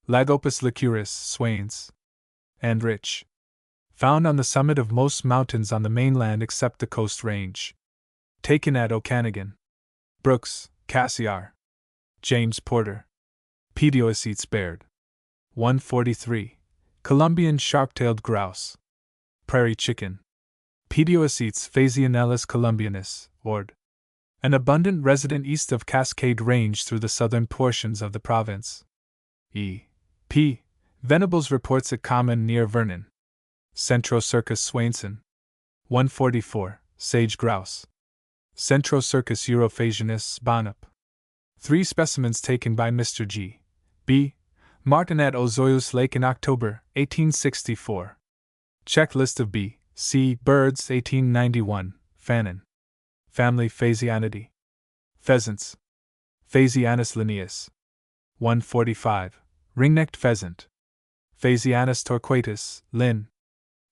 Lagopus licuris, Swains. And rich. Found on the summit of most mountains on the mainland except the Coast Range. Taken at Okanagan. Brooks, Cassiar. James Porter. Pediocetes baird. 143. Columbian sharp-tailed grouse. Prairie chicken. Pediocetes Phasianellus columbianus, Ord. An abundant resident east of Cascade Range through the southern portions of the province. E. P. Venables reports it common near Vernon. Centrocircus swainson. 144. Sage grouse. Centrocircus europhasianus, Bonup. 3 specimens taken by Mr. G. B. Martin at Ozoios Lake in October, 1864. Checklist of B. C. birds 1891, Fannin. Family Phasianidae. Pheasants. Phasianus lineus. 145. Ring-necked pheasant. Phasianus torquatus, Linn.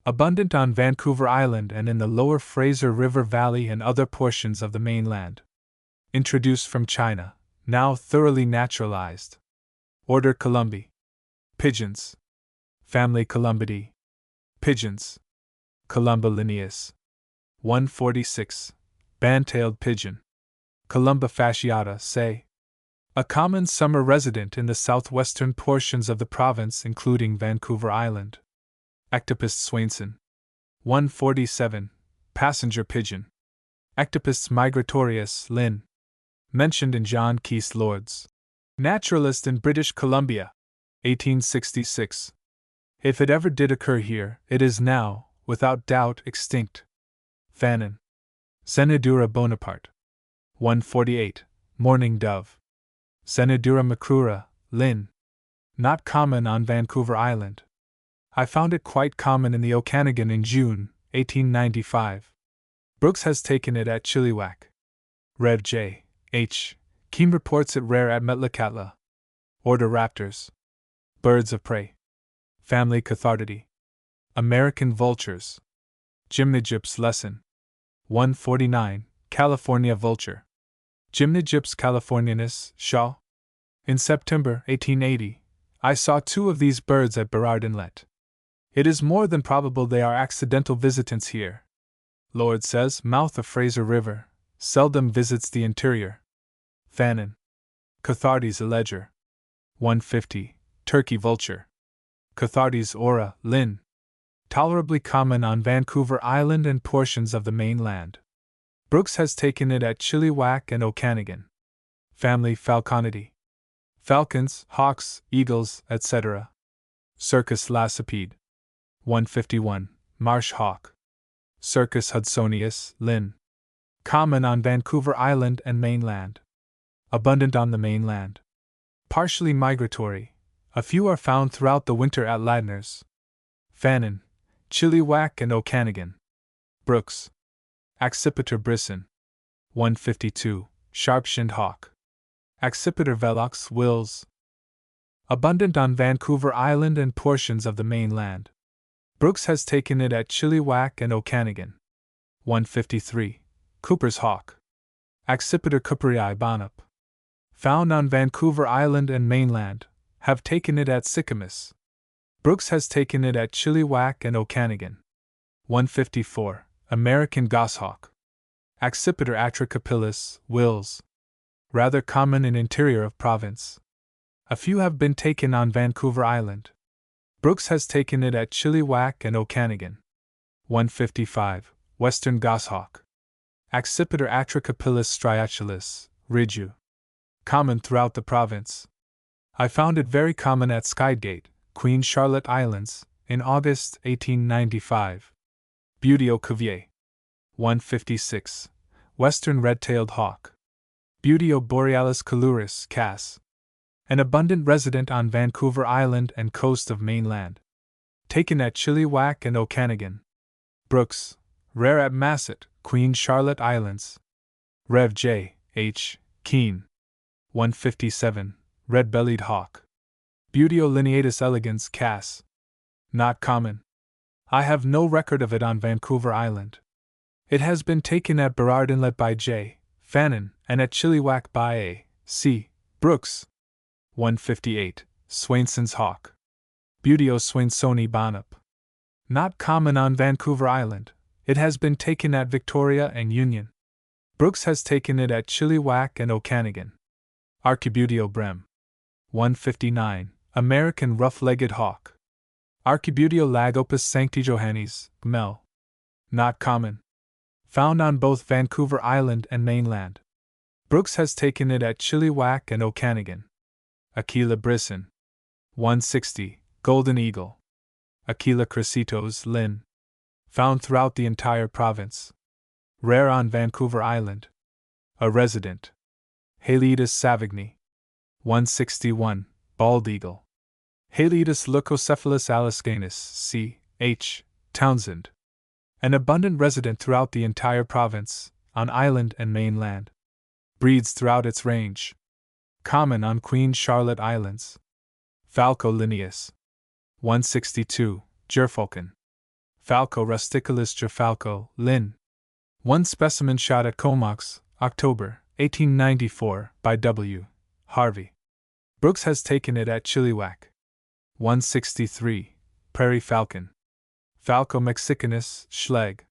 Abundant on Vancouver Island and in the lower Fraser River Valley and other portions of the mainland. Introduced from China, now thoroughly naturalized. Order Columbi. Pigeons. Family Columbidae. Pigeons. Columba lineus. 146. Band-tailed pigeon. Columba fasciata, say. A common summer resident in the southwestern portions of the province including Vancouver Island. Ectopus swainson. 147. Passenger pigeon. Ectopus migratorius, Linn. Mentioned in John Keith Lord's Naturalist in British Columbia, 1866. If it ever did occur here, it is now, without doubt, extinct. Fannin. Senadura Bonaparte. 148. Mourning dove. Senadura macrura, Linn. Not common on Vancouver Island. I found it quite common in the Okanagan in June, 1895. Brooks has taken it at Chilliwack. Rev. J. H. Keene reports it rare at Metlakatla. Order Raptors. Birds of Prey. Family Cathartidae. American Vultures. Gymnogyps lesson. 149. California Vulture. Gymnogyps californianus, Shaw. In September 1880, I saw 2 of these birds at Burrard Inlet. It is more than probable they are accidental visitants here. Lord says mouth of Fraser River, seldom visits the interior. Fannin. Cathartes Alleger. 150. Turkey Vulture. Cathartes ora, Linn. Tolerably common on Vancouver Island and portions of the mainland. Brooks has taken it at Chilliwack and Okanagan. Family Falconidae. Falcons, hawks, eagles, etc. Circus Lacipede. 151. Marsh hawk. Circus hudsonius, Linn. Common on Vancouver Island and mainland. Abundant on the mainland. Partially migratory. A few are found throughout the winter at Ladner's. Fannin. Chilliwack and Okanagan. Brooks. Accipiter brisson. 152. Sharp-shinned hawk. Accipiter velox, Wills. Abundant on Vancouver Island and portions of the mainland. Brooks has taken it at Chilliwack and Okanagan. 153. Cooper's hawk. Accipiter cooperii Bonup. Found on Vancouver Island and mainland, have taken it at Sicamous. Brooks has taken it at Chilliwack and Okanagan. 154. American goshawk. Accipiter atricapillus, Wills. Rather common in interior of province. A few have been taken on Vancouver Island. Brooks has taken it at Chilliwack and Okanagan. 155. Western goshawk. Accipiter atricapillus striaculus, Ridgeu. Common throughout the province. I found it very common at Skydgate, Queen Charlotte Islands, in August 1895. Buteo Cuvier. 156. Western red-tailed hawk. Buteo borealis coluris, Cass. An abundant resident on Vancouver Island and coast of mainland. Taken at Chilliwack and Okanagan. Brooks. Rare at Masset, Queen Charlotte Islands. Rev. J. H. Keene. 157. Red-bellied hawk. Buteo lineatus elegans, Cass. Not common. I have no record of it on Vancouver Island. It has been taken at Burrard Inlet by J. Fannin and at Chilliwack by A. C. Brooks. 158. Swainson's hawk. Buteo swainsoni Bonup. Not common on Vancouver Island. It has been taken at Victoria and Union. Brooks has taken it at Chilliwack and Okanagan. Archibuteo brem. 159. American rough-legged hawk. Archibuteo lagopus sancti Johannes, Mel. Not common. Found on both Vancouver Island and mainland. Brooks has taken it at Chilliwack and Okanagan. Aquila brisson. 160. Golden eagle. Aquila crassitos, Linn. Found throughout the entire province. Rare on Vancouver Island. A resident. Halides savigny. 161. Bald eagle. Halides leucocephalus alascanus, C. H. Townsend. An abundant resident throughout the entire province, on island and mainland. Breeds throughout its range. Common on Queen Charlotte Islands. Falco lineus. 162. Gerfalcon. Falco rusticulus gerfalco, Linn. One specimen shot at Comox, October, 1894, by W. Harvey. Brooks has taken it at Chilliwack. 163. Prairie falcon. Falco mexicanus, Schlegg.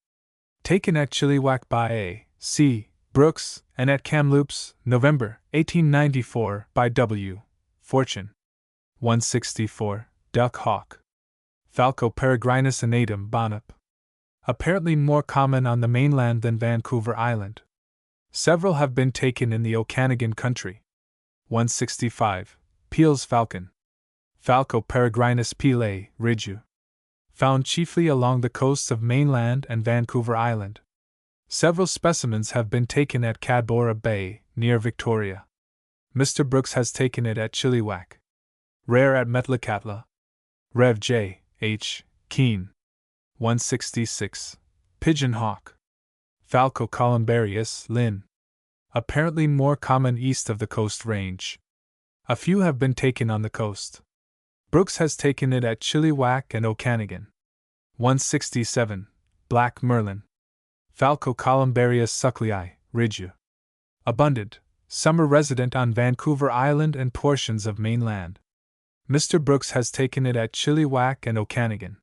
Taken at Chilliwack by A. C. Brooks, and at Kamloops, November, 1894, by W. Fortune. 164. Duck hawk. Falco peregrinus innatum, Bonup. Apparently more common on the mainland than Vancouver Island. Several have been taken in the Okanagan country. 165. Peel's falcon. Falco peregrinus pile, Ridju. Found chiefly along the coasts of mainland and Vancouver Island. Several specimens have been taken at Cadbora Bay, near Victoria. Mr. Brooks has taken it at Chilliwack. Rare at Metlakatla. Rev. J. H. Keene. 166. Pigeon hawk. Falco columbarius, Linn. Apparently more common east of the Coast Range. A few have been taken on the coast. Brooks has taken it at Chilliwack and Okanagan. 167. Black Merlin. Falco columbarius sucklei, Ridju. Abundant, summer resident on Vancouver Island and portions of mainland. Mr. Brooks has taken it at Chilliwack and Okanagan.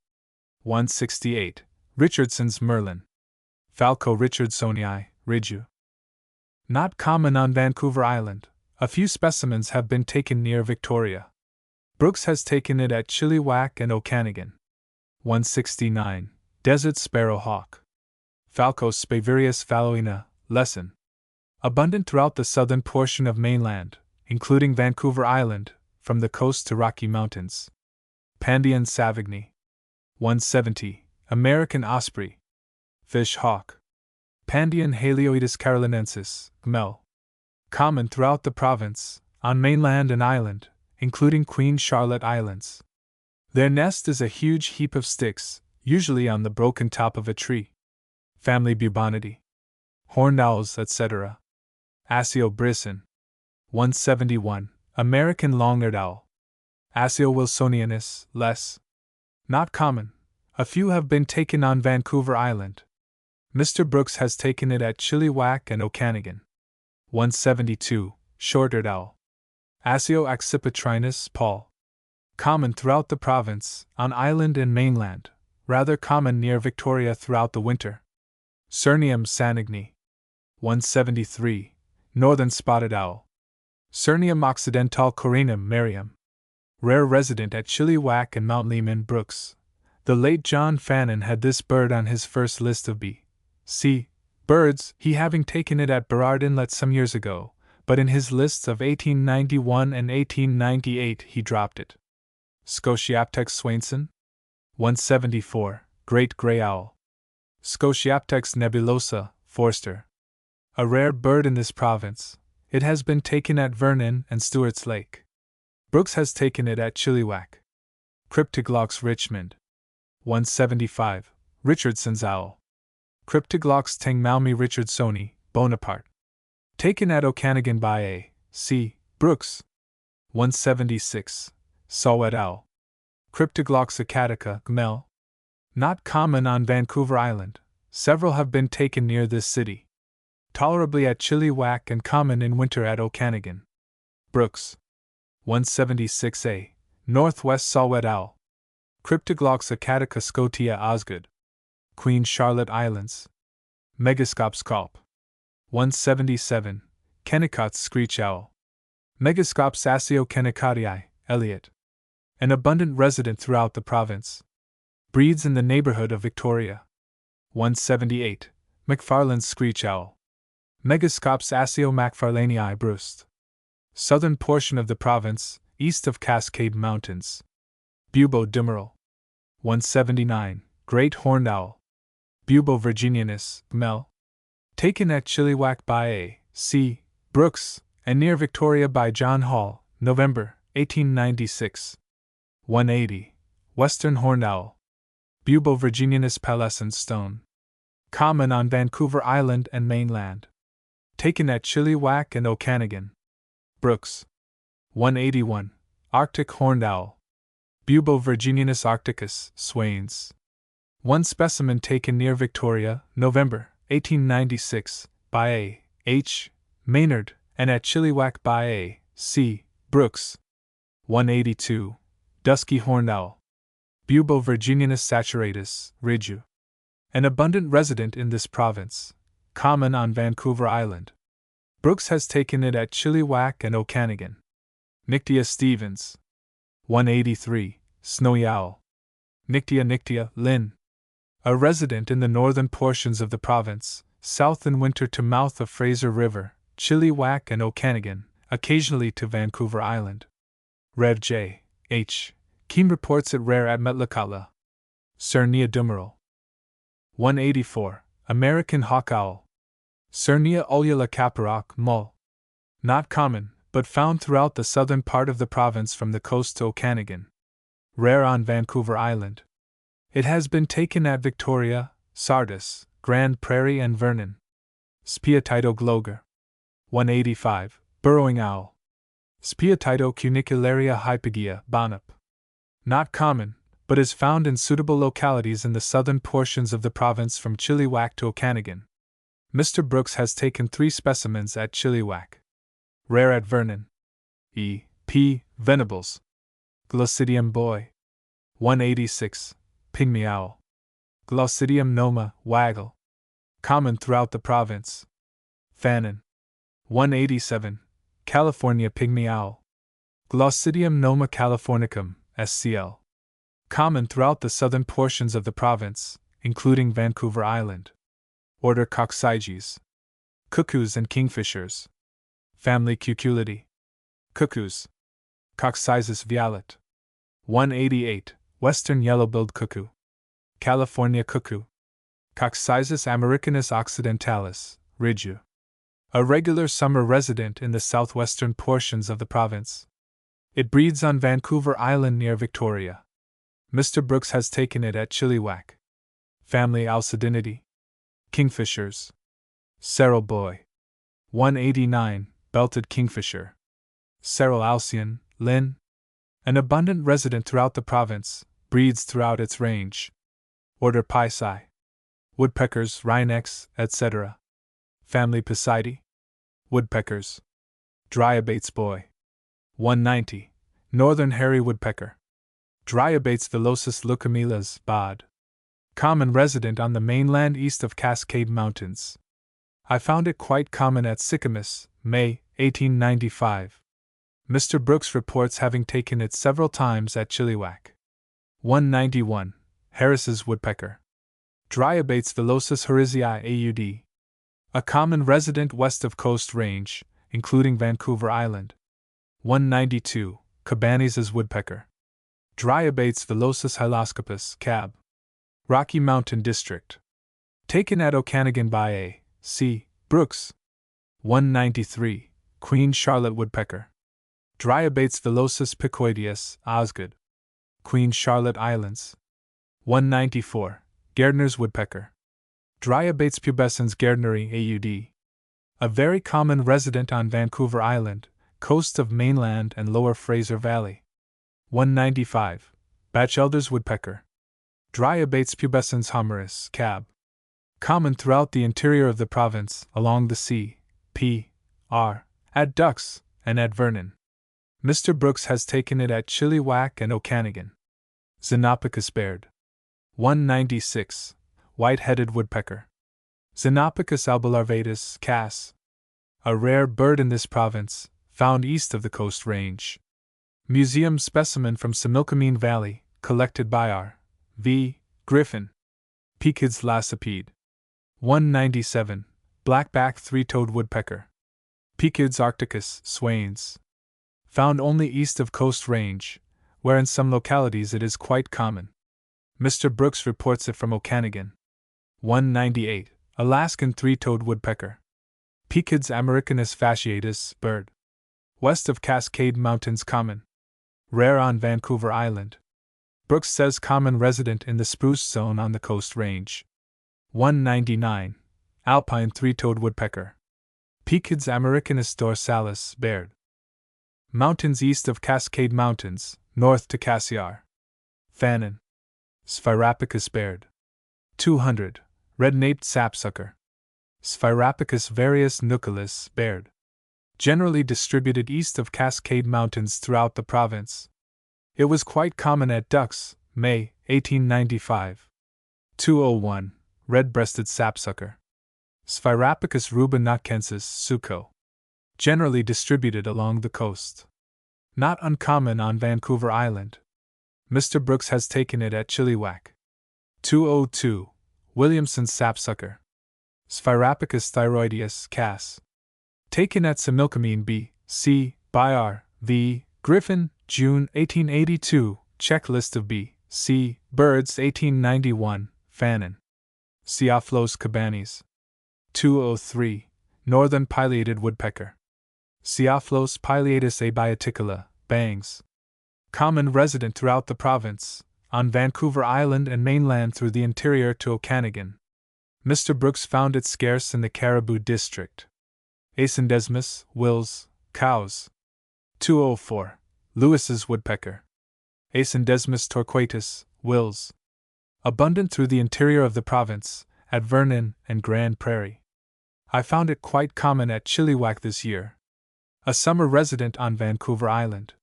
168. Richardson's Merlin. Falco richardsonii, Ridju. Not common on Vancouver Island. A few specimens have been taken near Victoria. Brooks has taken it at Chilliwack and Okanagan. 169. Desert Sparrowhawk. Falco spaverius falloina, Lesson. Abundant throughout the southern portion of mainland, including Vancouver Island, from the coast to Rocky Mountains. Pandion savagni. 170. American osprey. Fish hawk. Pandion halioides carolinensis, Gmel. Common throughout the province, on mainland and island, including Queen Charlotte Islands. Their nest is a huge heap of sticks, usually on the broken top of a tree. Family Bubonidae. Horned owls, etc. Asio brisson. 171. American long-eared owl. Asio wilsonianus, less. Not common. A few have been taken on Vancouver Island. Mr. Brooks has taken it at Chilliwack and Okanagan. 172. Short-eared owl. Asio accipitrinus, Paul. Common throughout the province, on island and mainland, rather common near Victoria throughout the winter. Cernium sanigni. 173. Northern spotted owl. Cernium occidental corinum Merriam. Rare resident at Chilliwack and Mount Lehman Brooks. The late John Fannin had this bird on his first list of B.C. birds, he having taken it at Burrard Inlet some years ago, but in his lists of 1891 and 1898 he dropped it. Scotiaptex Swainson. 174. Great Gray Owl. Scotiaptex nebulosa, Forster. A rare bird in this province, it has been taken at Vernon and Stewart's Lake. Brooks has taken it at Chilliwack. Cryptoglox Richmond. 175. Richardson's owl. Cryptoglox tengmalmi richardsoni, Bonaparte. Taken at Okanagan by A. C. Brooks. 176. Saw-whet owl. Cryptoglox acatica, Gmel. Not common on Vancouver Island. Several have been taken near this city. Tolerably at Chilliwack and common in winter at Okanagan. Brooks. 176a. Northwest saw-whet owl. Cryptoglox acatica scotia Osgood. Queen Charlotte Islands. Megascop scalp. 177. Kennicott's screech owl. Megascops asio kennicottii, Eliot. An abundant resident throughout the province. Breeds in the neighborhood of Victoria. 178. McFarland's screech owl. Megascops asio macfarlanei Brust. Southern portion of the province, east of Cascade Mountains. Bubo dimeral. 179. Great horned owl. Bubo virginianus, Gmel. Taken at Chilliwack by A. C. Brooks, and near Victoria by John Hall, November, 1896. 180. Western horned owl. Bubo virginianus pallescens stone. Common on Vancouver Island and mainland. Taken at Chilliwack and Okanagan. Brooks. 181. Arctic horned owl. Bubo virginianus arcticus, Swains. One specimen taken near Victoria, November, 1896, by A. H. Maynard, and at Chilliwack by A. C. Brooks. 182. Dusky horned owl. Bubo virginianus saturatus, Ridju. An abundant resident in this province. Common on Vancouver Island. Brooks has taken it at Chilliwack and Okanagan. Nyctia Stevens. 183. Snowy owl. Nyctia, Linn. A resident in the northern portions of the province, south in winter to mouth of Fraser River, Chilliwack and Okanagan, occasionally to Vancouver Island. Rev. J. H. Keene reports it rare at Metlakatla. Cernia dumeral. 184. American hawk owl. Cernia ulula caparoc, Mull. Not common, but found throughout the southern part of the province from the coast to Okanagan. Rare on Vancouver Island. It has been taken at Victoria, Sardis, Grand Prairie, and Vernon. Spiatito gloger. 185. Burrowing owl. Spiatito cunicularia hypagia, Bonup. Not common, but is found in suitable localities in the southern portions of the province from Chilliwack to Okanagan. Mr. Brooks has taken 3 specimens at Chilliwack. Rare at Vernon. E. P. Venables. Glaucidium boy. 186. Pygmy owl. Glaucidium noma, waggle. Common throughout the province. Fannin. 187. California pygmy owl. Glaucidium noma californicum, SCL. Common throughout the southern portions of the province, including Vancouver Island. Order Coccyges. Cuckoos and kingfishers. Family Cuculidae. Cuckoos. Coccyzus violet. 188. Western yellow-billed cuckoo. California cuckoo. Coccyzus americanus occidentalis, Ridgeu. A regular summer resident in the southwestern portions of the province. It breeds on Vancouver Island near Victoria. Mr. Brooks has taken it at Chilliwack. Family Alcidinidae. Kingfishers. Cerral boy. 189. Belted kingfisher. Cerral alcyon, Linn. An abundant resident throughout the province, breeds throughout its range. Order Pisci. Woodpeckers, wrynecks, etc. Family Pisidae. Woodpeckers. Dryabates boy. 190. Northern hairy woodpecker. Dryabates villosus leucomelas, Bod. Common resident on the mainland east of Cascade Mountains. I found it quite common at Sicamous, May, 1895. Mr. Brooks reports having taken it several times at Chilliwack. 191. Harris's woodpecker. Dryabates villosus horizii AUD. A common resident west of Coast Range, including Vancouver Island. 192. Cabanis's woodpecker. Dryabates villosus hylascopus, Cab. Rocky Mountain District. Taken at Okanagan by A. C. Brooks. 193. Queen Charlotte woodpecker. Dryabates villosus picoideus, Osgood. Queen Charlotte Islands. 194. Gardner's woodpecker. Dryabates pubescens gardneri AUD. A very common resident on Vancouver Island, coast of mainland and lower Fraser Valley. 195. Batchelder's woodpecker. Dryabates pubescens homerus, Cab. Common throughout the interior of the province, along the C. P. R. at Ducks, and at Vernon. Mr. Brooks has taken it at Chilliwack and Okanagan. Xenopicus baird. 196. White-headed woodpecker. Xenopicus albilarvatus, Cass. A rare bird in this province, found east of the Coast Range. Museum specimen from Similkameen Valley, collected by R. V. Griffin. Pecod's lacipede. 197. Blackback three-toed woodpecker. Pecod's arcticus, Swains. Found only east of Coast Range, where in some localities it is quite common. Mr. Brooks reports it from Okanagan. 198. Alaskan three-toed woodpecker. Pecod's americanus fasciatus, bird. West of Cascade Mountains common. Rare on Vancouver Island. Brooks says common resident in the spruce zone on the Coast Range. 199. Alpine three-toed woodpecker. Pecod's americanus dorsalis, baird. Mountains east of Cascade Mountains, north to Cassiar. Fannin. Sphaerapicus baird. 200. Red-naped sapsucker. Sphaerapicus varius nucleus, baird. Generally distributed east of Cascade Mountains throughout the province. It was quite common at Ducks, May, 1895. 201. Red-breasted sapsucker. Sphaerapicus rubinatcensis, Suco. Generally distributed along the coast. Not uncommon on Vancouver Island. Mr. Brooks has taken it at Chilliwack. 202. Williamson's sapsucker. Sphaerapicus thyroideus, Cass. Taken at Similkameen B. C. by R. V. Griffin, June 1882, Checklist of B. C. Birds 1891, Fannin. Siophlos cabanis. 203, Northern pileated woodpecker. Siophlos pileatus abioticola, Bangs. Common resident throughout the province, on Vancouver Island and mainland through the interior to Okanagan. Mr. Brooks found it scarce in the Caribou district. Acindesmus, Wills, cows. 204, Lewis's woodpecker. Acindesmus torquatus, Wills. Abundant through the interior of the province, at Vernon and Grand Prairie. I found it quite common at Chilliwack this year. A summer resident on Vancouver Island.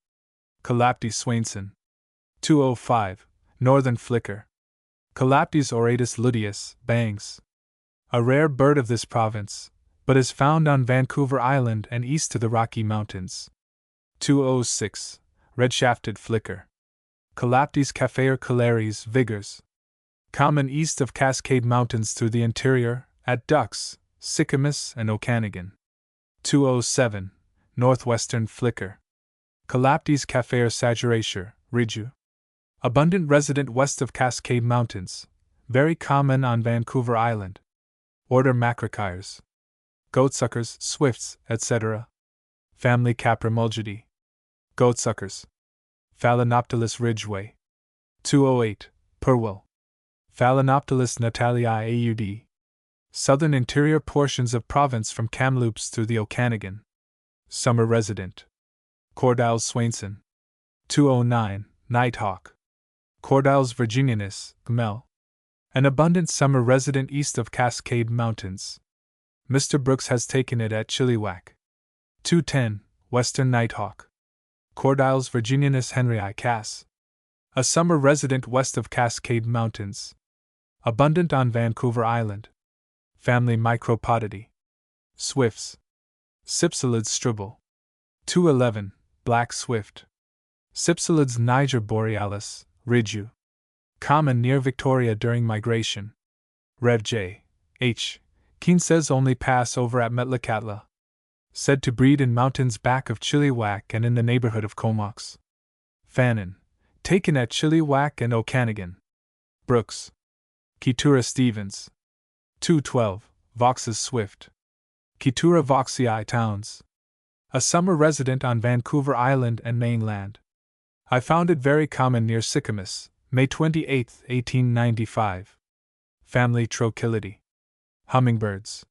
Colaptes Swainson. 205, Northern flicker. Colaptes auratus luteus, Bangs. A rare bird of this province, but is found on Vancouver Island and east to the Rocky Mountains. 206, Red-shafted flicker. Colaptes Cafeor calaris vigors. Common east of Cascade Mountains through the interior, at Ducks, Sycamus, and Okanagan. 207, Northwestern flicker. Colaptes Cafeor sageraceae, Ridgeu. Abundant resident west of Cascade Mountains, very common on Vancouver Island. Order Macrocyres. Goatsuckers, swifts, etc. Family Caprimulgidae. Goatsuckers. Phalanoptilus ridgway. 208, Purwill. Phalanoptilus natalii aud. Southern interior portions of province from Kamloops through the Okanagan. Summer resident. Cordyles Swainson. 209, Nighthawk. Cordyles virginianus, Gmel. An abundant summer resident east of Cascade Mountains. Mr. Brooks has taken it at Chilliwack. 210, Western Nighthawk. Cordyles virginianus henryi Cass. A summer resident west of Cascade Mountains. Abundant on Vancouver Island. Family Micropodidae. Swifts. Cypselids stribble. 211, Black swift. Cypselids niger borealis, Ridgeu. Common near Victoria during migration. Rev. J. H. Keene says only pass over at Metlakatla. Said to breed in mountains back of Chilliwack and in the neighborhood of Comox. Fannin. Taken at Chilliwack and Okanagan. Brooks. Keturah Stevens. 212, Vox's swift. Keturah voxii Towns. A summer resident on Vancouver Island and mainland. I found it very common near Sycamus, May 28, 1895. Family Trochilidae. Hummingbirds.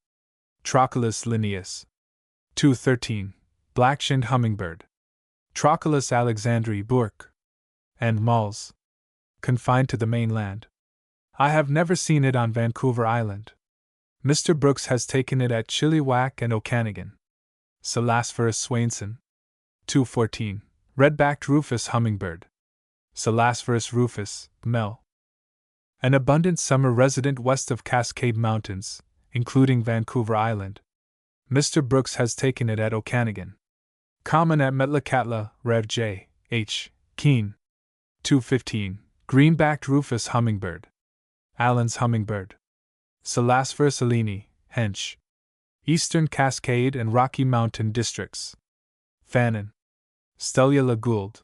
Trochilus lineus. 213, Black-shinned hummingbird. Trochilus alexandri Bourke. And Mulls. Confined to the mainland. I have never seen it on Vancouver Island. Mr. Brooks has taken it at Chilliwack and Okanagan. Selasphorus Swainson. 214, Red-backed rufous hummingbird. Selasphorus rufus, Gmel. An abundant summer resident west of Cascade Mountains, including Vancouver Island. Mr. Brooks has taken it at Okanagan. Common at Metlakatla, Rev. J. H. Keene. 215, Green-backed rufous hummingbird. Allen's hummingbird. Selasphorus alini, Hench. Eastern Cascade and Rocky Mountain districts. Fannin. Stellula Gould.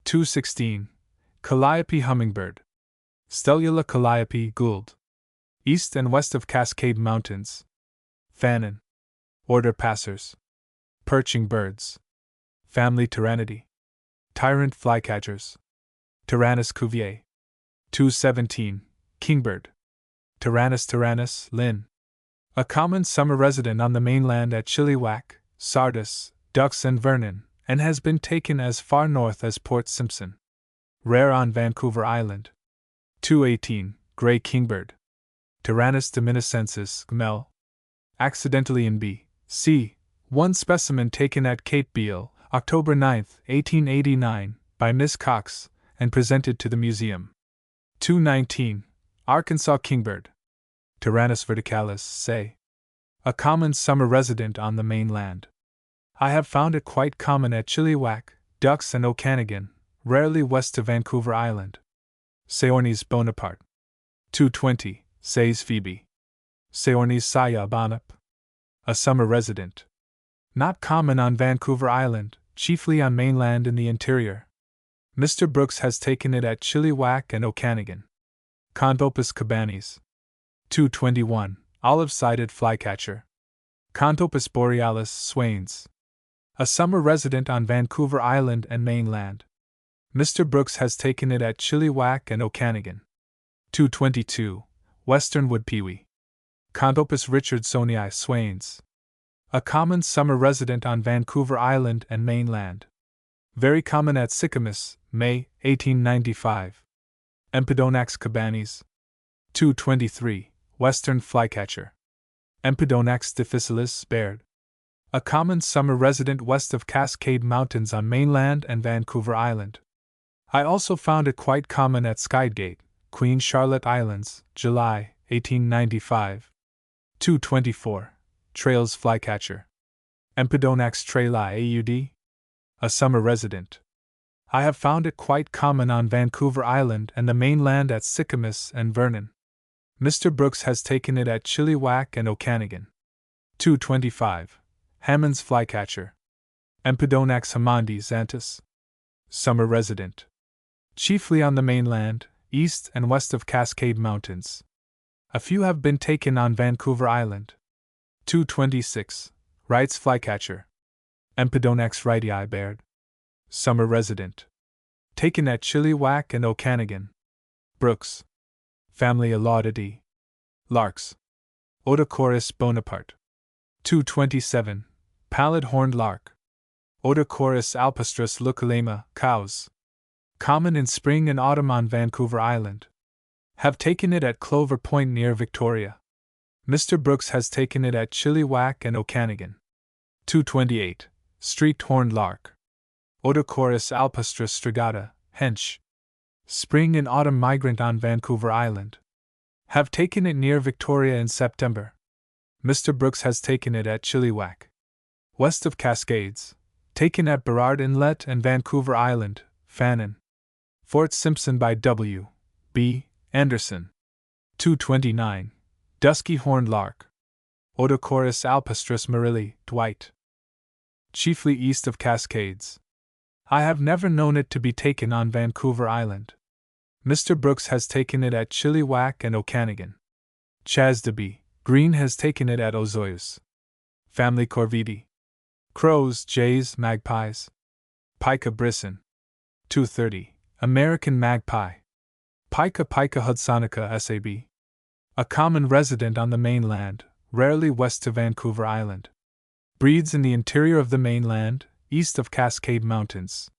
216, Calliope hummingbird. Stellula calliope Gould. East and west of Cascade Mountains. Fannin. Order Passers. Perching birds. Family Tyrannidae. Tyrant flycatchers. Tyrannus Cuvier. 217, Kingbird. Tyrannus Linn. A common summer resident on the mainland at Chilliwack, Sardis, Ducks and Vernon, and has been taken as far north as Port Simpson. Rare on Vancouver Island. 218, Gray Kingbird. Tyrannus diminucensis, Gmel. Accidentally in B. C. One specimen taken at Cape Beale, October 9, 1889, by Miss Cox, and presented to the museum. 219, Arkansas Kingbird. Tyrannus verticalis, say. A common summer resident on the mainland. I have found it quite common at Chilliwack, Ducks and Okanagan, rarely west of Vancouver Island. Seornis Bonaparte. 220, Says Phoebe. Seornis saya Bonap. A summer resident. Not common on Vancouver Island, chiefly on mainland in the interior. Mr. Brooks has taken it at Chilliwack and Okanagan. Conthopus cabanis. 221. Olive-sided flycatcher. Conthopus borealis swains. A summer resident on Vancouver Island and mainland. Mr. Brooks has taken it at Chilliwack and Okanagan. 222. Western wood pewee. Conthopus richardsonii swains. A common summer resident on Vancouver Island and mainland. Very common at Sicamous, May, 1895. Empidonax cabanis. 223. Western flycatcher. Empidonax difficilis Baird. A common summer resident west of Cascade Mountains on mainland and Vancouver Island. I also found it quite common at Skydgate, Queen Charlotte Islands, July, 1895. 224. Trails flycatcher. Empidonax traili aud. A summer resident. I have found it quite common on Vancouver Island and the mainland at Sicamous and Vernon. Mr. Brooks has taken it at Chilliwack and Okanagan. 225. Hammond's flycatcher. Empidonax hammondii xanthus. Summer resident. Chiefly on the mainland, east and west of Cascade Mountains. A few have been taken on Vancouver Island. 226. Wright's flycatcher. Empidonax wrightii Baird. Summer resident. Taken at Chilliwack and Okanagan. Brooks. Family Elaudidae. Larks. Odocorus bonaparte. 227. Pallid horned lark. Odocorus alpestris leucolema, cows. Common in spring and autumn on Vancouver Island. Have taken it at Clover Point near Victoria. Mr. Brooks has taken it at Chilliwack and Okanagan. 228. Streaked horned lark. Odocorus alpestris strigata, Hench. Spring and autumn migrant on Vancouver Island. Have taken it near Victoria in September. Mr. Brooks has taken it at Chilliwack. West of Cascades. Taken at Burrard Inlet and Vancouver Island, Fannin. Fort Simpson by W. B. Anderson. 229. Dusky horned lark. Odocorus alpestris murilli, Dwight. Chiefly east of Cascades. I have never known it to be taken on Vancouver Island. Mr. Brooks has taken it at Chilliwack and Okanagan. Chasdeby. Green has taken it at Ozoius. Family Corvidae. Crows, jays, magpies. Pica brisson. 230. American magpie. Pica hudsonica sab. A common resident on the mainland, rarely west to Vancouver Island. Breeds in the interior of the mainland, east of Cascade Mountains.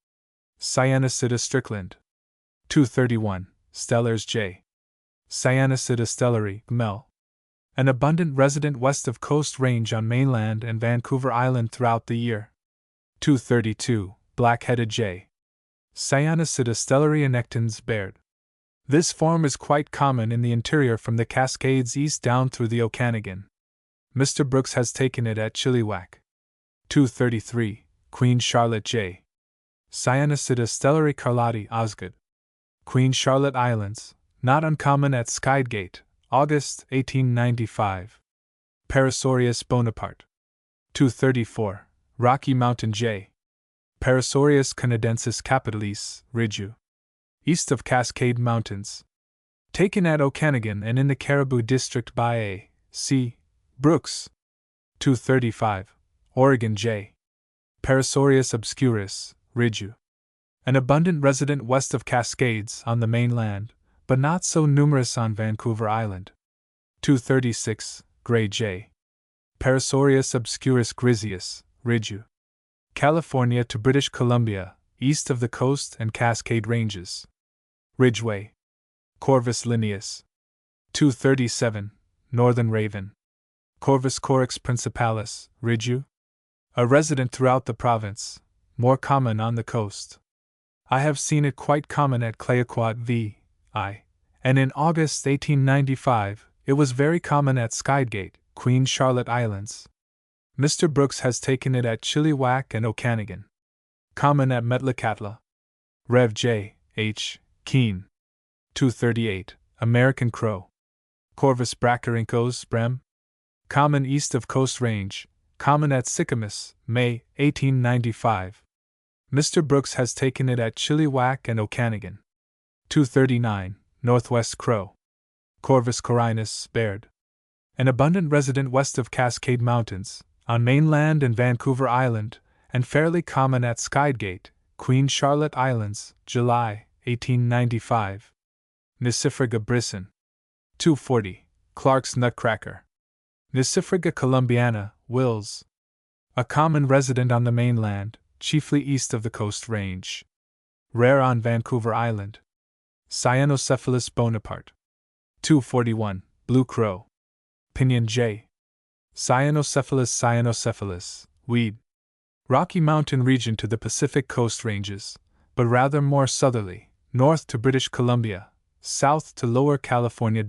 Cyanocida strickland. 231. Stellars J. Cyanocida stellari, Mel. An abundant resident west of Coast Range on mainland and Vancouver Island throughout the year. 232. Black-headed jay. Cyanocida stellari annectans Baird. This form is quite common in the interior from the Cascades east down through the Okanagan. Mr. Brooks has taken it at Chilliwack. 233. Queen Charlotte J. Cyanocida stellari carlotti Osgood. Queen Charlotte Islands, not uncommon at Skydgate, August 1895. Parasaurus bonaparte. 234. Rocky Mountain jay. Parasaurus canadensis capitalis, Ridgeu. East of Cascade Mountains. Taken at Okanagan and in the Caribou District by A. C. Brooks. 235. Oregon jay. Parasaurus obscurus, Ridgeu. An abundant resident west of Cascades on the mainland, but not so numerous on Vancouver Island. 236. Gray jay. Parasaurus obscurus griseus, Ridgeu. California to British Columbia, east of the coast and Cascade Ranges. Ridgeway. Corvus lineus. 237. Northern raven. Corvus coryx principalis, Ridgeu. A resident throughout the province, more common on the coast. I have seen it quite common at Clayoquot v.I., and in August 1895, it was very common at Skydgate, Queen Charlotte Islands. Mr. Brooks has taken it at Chilliwack and Okanagan. Common at Metlakatla. Rev. J. H. Keene. 238. American crow. Corvus brachyrhynchos Brem. Common east of Coast Range. Common at Sicamous, May, 1895. Mr. Brooks has taken it at Chilliwack and Okanagan. 239, Northwest Crow. Corvus corinus, Baird. An abundant resident west of Cascade Mountains, on mainland and Vancouver Island, and fairly common at Skydgate, Queen Charlotte Islands, July, 1895. Nicifriga brisson. 240, Clark's Nutcracker. Nicifriga columbiana, Wills. A common resident on the mainland, chiefly east of the Coast Range. Rare on Vancouver Island. Cyanocephalus Bonaparte. 241, Blue Crow. Pinion J. Cyanocephalus, weed. Rocky Mountain region to the Pacific Coast Ranges, but rather more southerly, north to British Columbia, south to Lower California.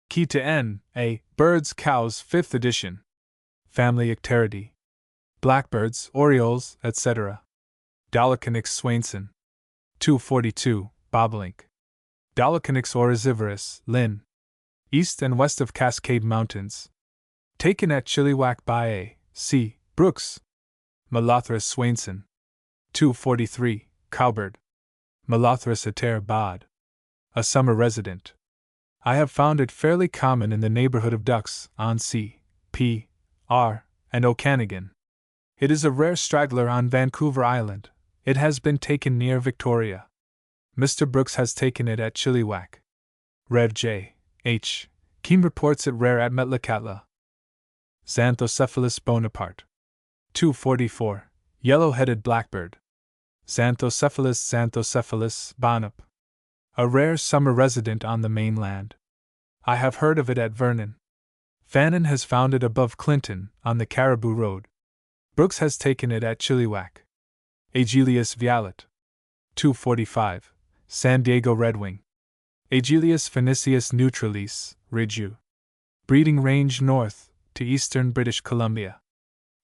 Key to N. A. Birds, Cows, 5th edition. Family Icteridae. Blackbirds, Orioles, etc. Dolichonyx Swainson. 242, Bobolink. Dolichonyx orisivorus, Linn. East and west of Cascade Mountains. Taken at Chilliwack by A. C. Brooks. Molothrus Swainson. 243, Cowbird. Molothrus ater Bod. A summer resident. I have found it fairly common in the neighborhood of ducks on C. P. R. and Okanagan. It is a rare straggler on Vancouver Island. It has been taken near Victoria. Mr. Brooks has taken it at Chilliwack. Rev. J. H. Keene reports it rare at Metlakatla. Xanthocephalus Bonaparte. 244, Yellow-headed blackbird. Xanthocephalus Bonap. A rare summer resident on the mainland. I have heard of it at Vernon. Fannin has found it above Clinton, on the Caribou Road. Brooks has taken it at Chilliwack. Aegelius Violet. 245, San Diego Redwing. Aegelius phoenicius neutralis, Ridgeu. Breeding range north to eastern British Columbia.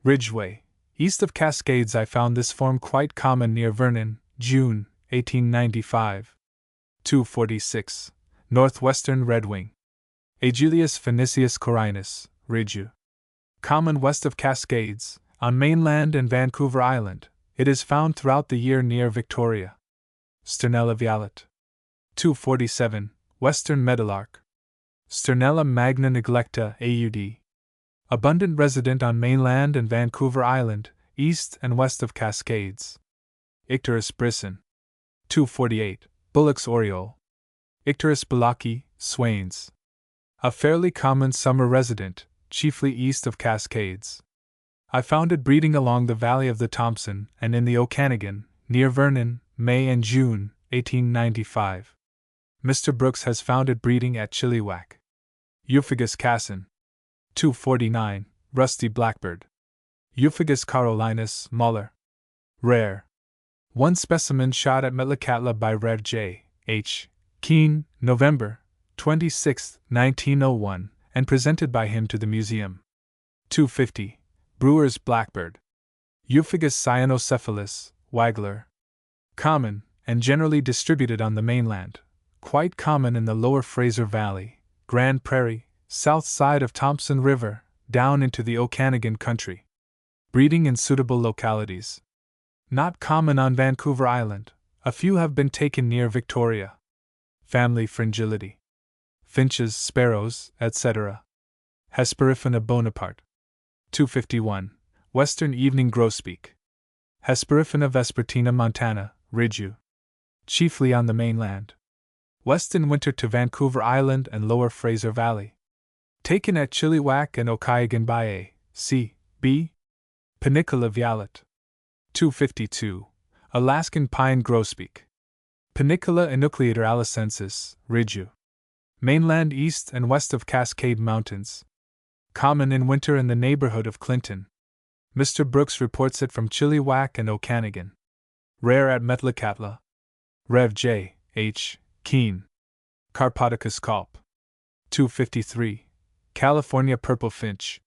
Ridgeway, east of Cascades. I found this form quite common near Vernon, June, 1895. 246, Northwestern Redwing. Aegelius phoenicius corinus, Ridgeu. Common west of Cascades, on mainland and Vancouver Island. It is found throughout the year near Victoria. Sternella violet. 247, Western Meadowlark. Sternella magna neglecta AUD. Abundant resident on mainland and Vancouver Island, east and west of Cascades. Icterus brisson. 248, Bullock's Oriole. Icterus bullocki, Swains. A fairly common summer resident, chiefly east of Cascades. I found it breeding along the valley of the Thompson and in the Okanagan, near Vernon, May and June, 1895. Mr. Brooks has found it breeding at Chilliwack. Euphagus cassin. 249, Rusty Blackbird. Euphagus carolinus, Muller. Rare. One specimen shot at Metlakatla by Rev. J. H. Keene, November 26, 1901, and presented by him to the museum. 250, Brewer's Blackbird. Euphagus cyanocephalus, Wagler. Common, and generally distributed on the mainland. Quite common in the lower Fraser Valley, Grand Prairie, south side of Thompson River, down into the Okanagan country. Breeding in suitable localities. Not common on Vancouver Island. A few have been taken near Victoria. Family Fringillidae. Finches, sparrows, etc. Hesperiphina Bonaparte. 251, Western Evening Grosbeak. Hesperiphina vespertina montana, Ridgeu. Chiefly on the mainland. West in winter to Vancouver Island and Lower Fraser Valley. Taken at Chilliwack and Okanagan by A. C. B. Panicola violet. 252, Alaskan Pine Grosbeak. Panicola enucleator alicensis, Ridgeu. Mainland east and west of Cascade Mountains. Common in winter in the neighborhood of Clinton. Mr. Brooks reports it from Chilliwack and Okanagan. Rare at Metlakatla. Rev. J. H. Keene. Carpodicus culp. 253, California Purple Finch.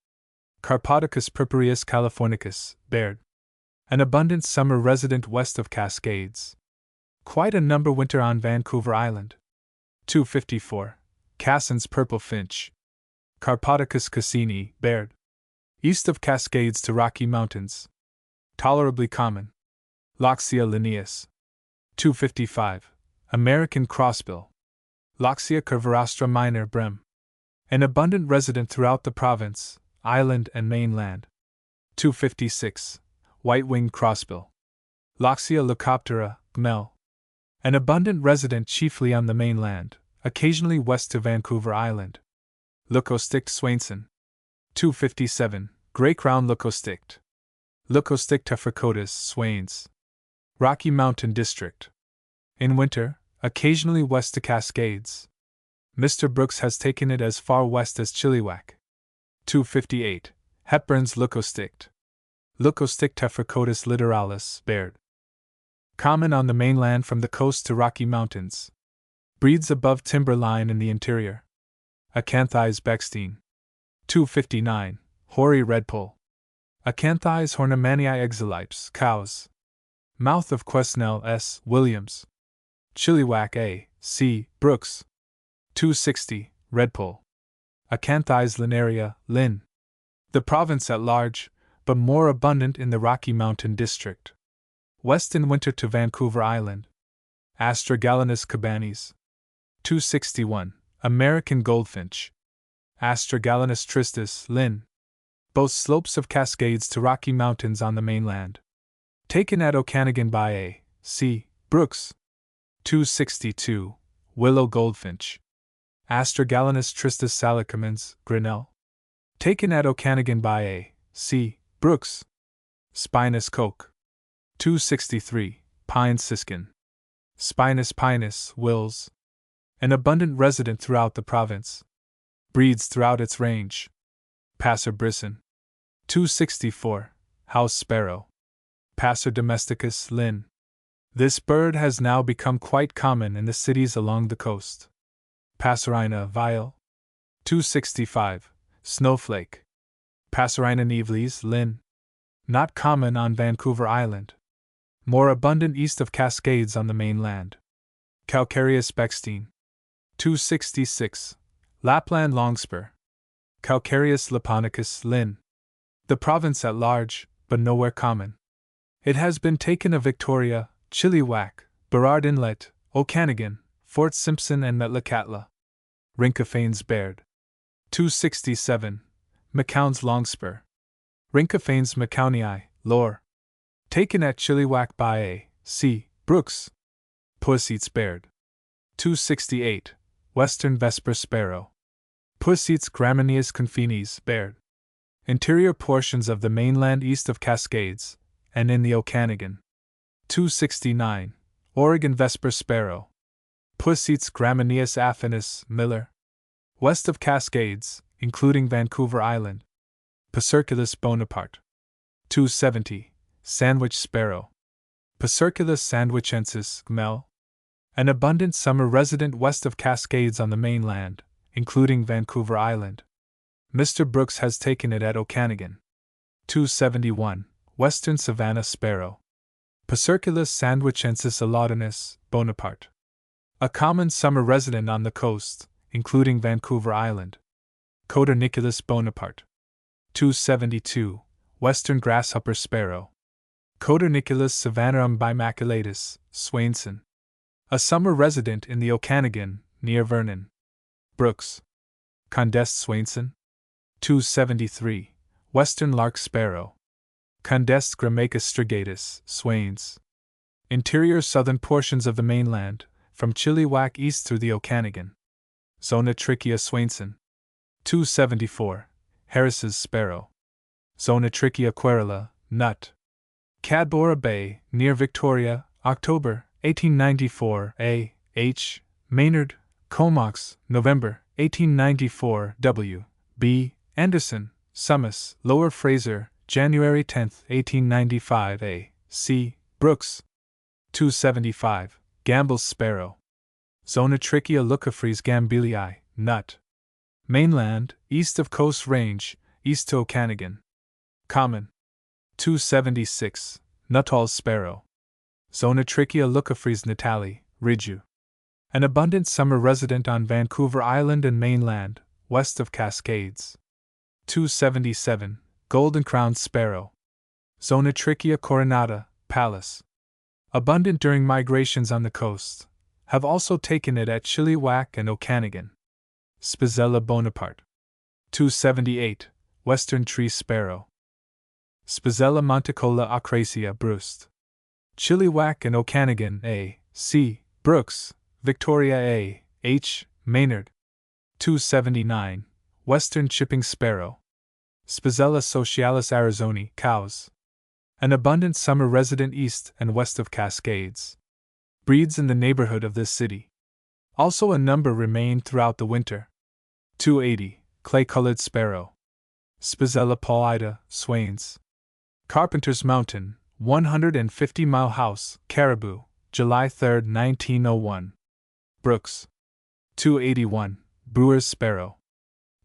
Carpodicus purpureus californicus, Baird. An abundant summer resident west of Cascades. Quite a number winter on Vancouver Island. 254, Cassin's Purple Finch. Carpodicus cassini, Baird. East of Cascades to Rocky Mountains. Tolerably common. Loxia lineus. 255. American crossbill. Loxia curvirastra minor Brem. An abundant resident throughout the province, island, and mainland. 256. White-winged crossbill. Loxia leucoptera, Gmel. An abundant resident chiefly on the mainland, occasionally west to Vancouver Island. Leucostict Swainson. 257. Grey crown leucostict. Leucostict tephrocotis Swains. Rocky Mountain District. In winter, occasionally west to Cascades. Mr. Brooks has taken it as far west as Chilliwack. 258. Hepburn's leucostict. Leucostict tephrocotis littoralis, Baird. Common on the mainland from the coast to Rocky Mountains. Breeds above timber line in the interior. Acanthis Bechstein. 259. Hoary redpoll. Acanthis hornamanii exilipes, cows. Mouth of Quesnel S. Williams. Chilliwack A. C. Brooks. 260. Redpoll. Acanthis linaria, Linn. The province at large, but more abundant in the Rocky Mountain District. West in winter to Vancouver Island. Astragallinus cabanis. 261. American goldfinch. Astragallinus tristis, Linn. Both slopes of Cascades to Rocky Mountains on the mainland. Taken at Okanagan by A. C. Brooks. 262. Willow goldfinch. Astragallinus tristis salicamens, Grinnell. Taken at Okanagan by A. C. Brooks. Spinus coke. 263. Pine siskin. Spinus pinus, Wills. An abundant resident throughout the province. Breeds throughout its range. Passer brisson. 264. House sparrow. Passer domesticus, Linn. This bird has now become quite common in the cities along the coast. Passerina viol. 265. Snowflake. Passerina nivelis, Linn. Not common on Vancouver Island. More abundant east of Cascades on the mainland. Calcareous Bechstein. 266. Lapland longspur. Calcareous laponicus, Linn. The province at large, but nowhere common. It has been taken of Victoria, Chilliwack, Burrard Inlet, Okanagan, Fort Simpson, and Metlakatla. Rincophanes Baird. 267. McCown's longspur. Rincophanes McCownii, Lore. Taken at Chilliwack by A. C. Brooks. Pusseats Baird. 268. Western Vesper Sparrow. Pusseats gramineus confinis, Baird. Interior portions of the mainland east of Cascades, and in the Okanagan. 269. Oregon Vesper Sparrow. Pusseats gramineus affinis, Miller. West of Cascades, including Vancouver Island. Pusserculus Bonaparte. 270. Sandwich Sparrow. Pusserculus sandwichensis, Gmel. An abundant summer resident west of Cascades on the mainland, including Vancouver Island. Mr. Brooks has taken it at Okanagan. 271. Western Savannah Sparrow. Pusserculus sandwichensis alaudanus, Bonaparte. A common summer resident on the coast, including Vancouver Island. Coderniculus Bonaparte. 272. Western Grasshopper Sparrow. Coderniculus savannarum bimaculatus, Swainson. A summer resident in the Okanagan, near Vernon. Brooks. Condest Swainson. 273. Western Lark Sparrow. Condest Grammaicus strigatus, Swains. Interior southern portions of the mainland, from Chilliwack east through the Okanagan. Zonotrichia Swainson. 274. Harris's Sparrow. Zonotrichia querula, Nut. Cadbora Bay, near Victoria, October, 1894. A. H. Maynard, Comox, November, 1894. W. B. Anderson, Summus, Lower Fraser, January 10, 1895. A. C. Brooks. 275. Gamble's Sparrow. Zonotrichia leucophrys gambilii, Nut. Mainland, east of Coast Range, east to Okanagan. Common. 276. Nuttall's Sparrow. Zonotrichia leucophrys natali, Ridgew. An abundant summer resident on Vancouver Island and mainland, west of Cascades. 277. Golden-crowned Sparrow. Zonotrichia coronata, Pallas. abundant during migrations on the coast, have also taken it at Chilliwack and Okanagan. Spizella Bonaparte. 278, Western Tree Sparrow. Spizella monticola acracea Brust. Chilliwack and Okanagan A. C. Brooks, Victoria A. H. Maynard. 279, Western Chipping Sparrow. Spizella socialis arizoni cows. An abundant summer resident east and west of Cascades. Breeds in the neighborhood of this city. Also a number remain throughout the winter. 280, Clay-colored sparrow. Spizella paulida, Swains. Carpenter's Mountain, 150-mile house, Caribou, July 3, 1901. Brooks. 281, Brewer's sparrow.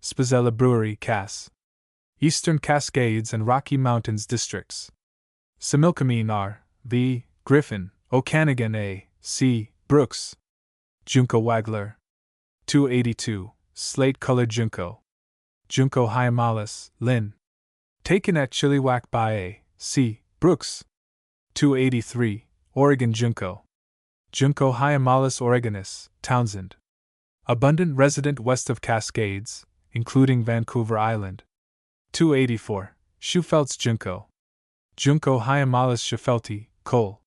Spizella brewery, Cass. Eastern Cascades and Rocky Mountains districts. Similkameen R. V. Griffin, Okanagan A. C. Brooks. Junco Waggler. 282, Slate-colored junco. Junco hyemalis, Linn. Taken at Chilliwack by A. C. Brooks. 283, Oregon junco. Junco hyemalis oregonus, Townsend. Abundant resident west of Cascades, including Vancouver Island. 284, Schufelt's junco. Junco hyemalis schufelti, Cole.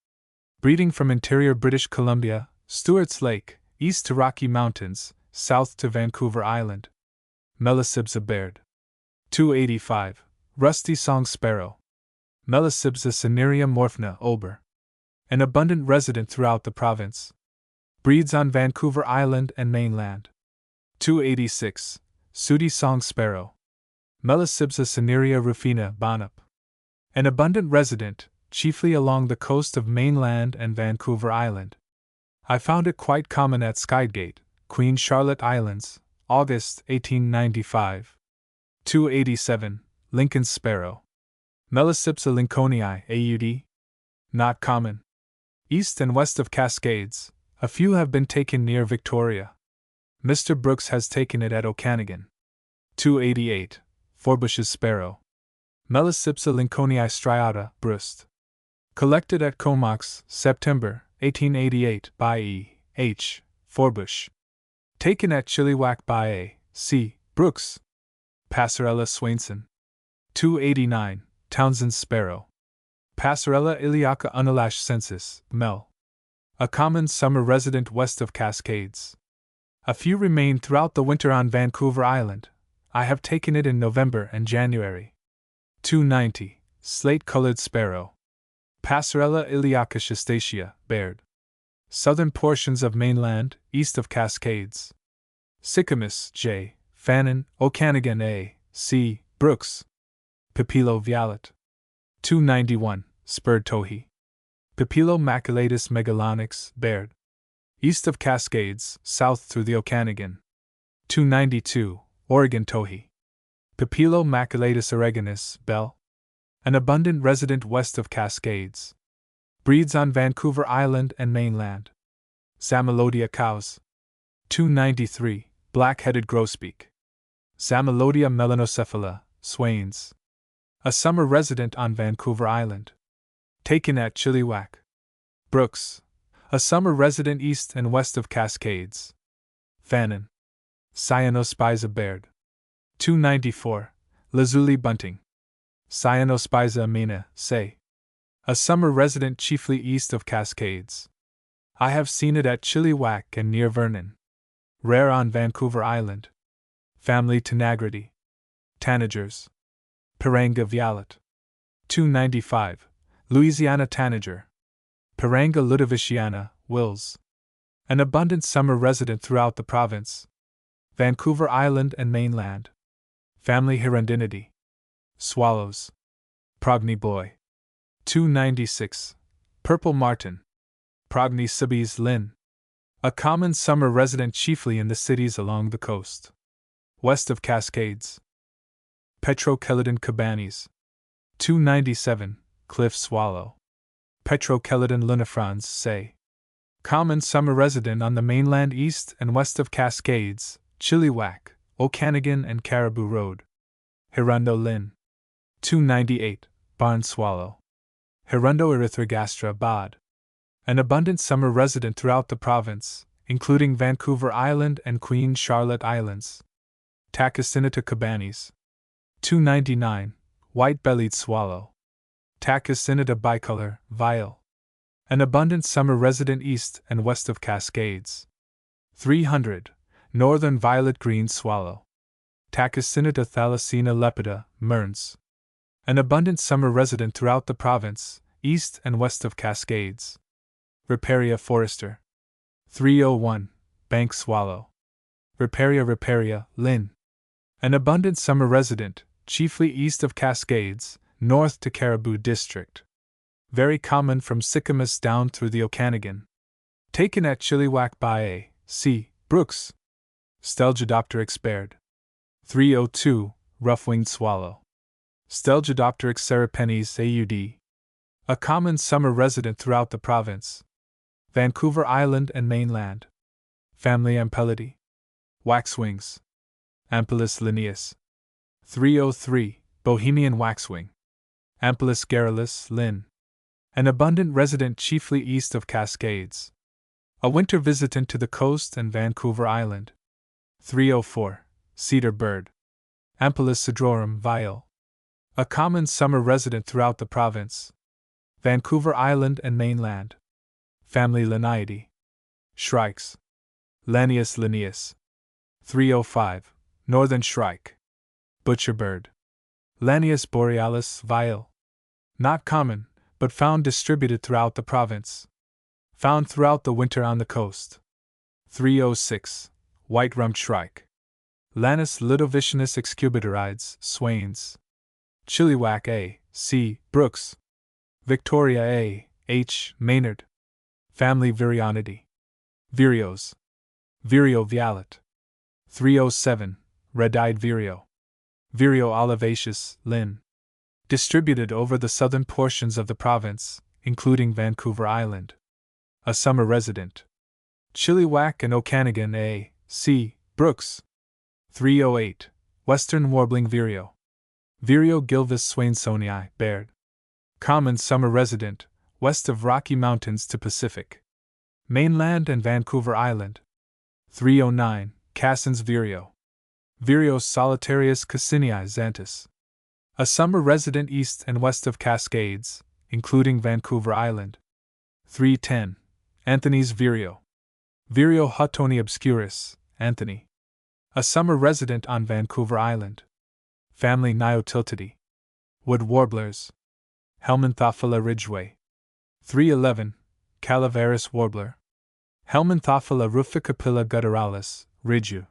Breeding from interior British Columbia, Stewart's Lake, east to Rocky Mountains, south to Vancouver Island. Melisibsa Baird. 285, Rusty Song Sparrow. Melisibsa cinerea morphna, Ober. An abundant resident throughout the province. Breeds on Vancouver Island and mainland. 286, Sooty Song Sparrow. Melisibsa cinerea rufina, Bonup. An abundant resident, chiefly along the coast of mainland and Vancouver Island. I found it quite common at Skygate, Queen Charlotte Islands, August 1895. 287, Lincoln's Sparrow. Melisipsa lincolnii, AUD. Not common. East and west of Cascades, a few have been taken near Victoria. Mr. Brooks has taken it at Okanagan. 288, Forbush's Sparrow. Melisipsa lincolnii striata, Brust. Collected at Comox, September 1888 by E. H. Forbush. Taken at Chilliwack by A. C. Brooks. Passarella Swainson. 289, Townsend's Sparrow. Passarella iliaca unalash sensis, Mel. A common summer resident west of Cascades. A few remain throughout the winter on Vancouver Island. I have taken it in November and January. 290, Slate-colored sparrow. Passarella iliaca schustacia, Baird. Southern portions of mainland, east of Cascades. Sycamus, J. Fannin, Okanagan A. C. Brooks. Pipilo violet. 291, Spurred Tohi. Pipilo maculatus megalonyx, Baird. East of Cascades, south through the Okanagan. 292, Oregon Tohi. Pipilo maculatus oregonus, Bell. An abundant resident west of Cascades. Breeds on Vancouver Island and mainland. Zamelodia cows. 293, Black-headed grosbeak. Zamelodia melanocephala, Swains. A summer resident on Vancouver Island. Taken at Chilliwack. Brooks. A summer resident east and west of Cascades. Fannin. Cyanospiza Baird. 294, Lazuli bunting. Cyanospiza amena, say. A summer resident chiefly east of Cascades. I have seen it at Chilliwack and near Vernon. Rare on Vancouver Island. Family Tanagrity. Tanagers. Piranga violet. 295, Louisiana tanager. Piranga ludoviciana, Wills. An abundant summer resident throughout the province. Vancouver Island and mainland. Family Hirundinity. Swallows. Progny boy. 296, Purple martin. Progny subis, Linn. A common summer resident chiefly in the cities along the coast. West of Cascades. Petrochelidon cabanis. 297, Cliff swallow. Petrochelidon lunifrons, say. Common summer resident on the mainland east and west of Cascades, Chilliwack, Okanagan and Caribou Road. Hirundo Linn. 298, Barn swallow. Hirundo erythrogastra, Bod. An abundant summer resident throughout the province, including Vancouver Island and Queen Charlotte Islands. Tachycynita cabanis. 299. White-bellied swallow. Tachycynita bicolor, viol. An abundant summer resident east and west of Cascades. 300. Northern violet-green swallow. Tachycynita thalassina lepida, Mearns. An abundant summer resident throughout the province, east and west of Cascades. Riparia forester. 301. Bank swallow. Riparia, Linn. An abundant summer resident, chiefly east of Cascades, north to Caribou District. Very common from Sicamous down through the Okanagan. Taken at Chilliwack by A. C. Brooks. Stelgidopteryx baird. 302. Rough-winged swallow. Stelgidopteryx cerepennis AUD. A common summer resident throughout the province. Vancouver Island and mainland. Family Ampelidae. Waxwings. Ampelus lineus. 303. Bohemian waxwing. Ampelus garrulus, Linn. An abundant resident chiefly east of Cascades. A winter visitant to the coast and Vancouver Island. 304. Cedar bird. Ampelus cedrorum, viol. A common summer resident throughout the province. Vancouver Island and mainland. Family Laniidae. Shrikes. Lanius lineus. 305. Northern shrike. Butcherbird. Lanius borealis, viol. Not common, but found distributed throughout the province. Found throughout the winter on the coast. 306. White-rumped shrike. Lanus ludovicinus excubitarides, Swains. Chilliwack A. C. Brooks. Victoria A. H. Maynard. Family Virionidae. Vireos. Vireo violet. 307. Red-eyed vireo. Vireo olivaceus, Linn. Distributed over the southern portions of the province, including Vancouver Island. A summer resident. Chilliwack and Okanagan A. C. Brooks. 308. Western warbling vireo. Vireo gilvis swainsonii, baird. Common summer resident, west of Rocky Mountains to Pacific. Mainland and Vancouver Island. 309. Casson's vireo. Vireo solitarius cassinii xanthus. A summer resident east and west of Cascades, including Vancouver Island. 310. Anthony's vireo. Vireo huttoni obscurus, Anthony. A summer resident on Vancouver Island. Family Niotiltidae. Wood warblers. Helminthophila ridgway. 311. Calaveras warbler. Helminthophila ruficapilla gutturalis, Ridgew.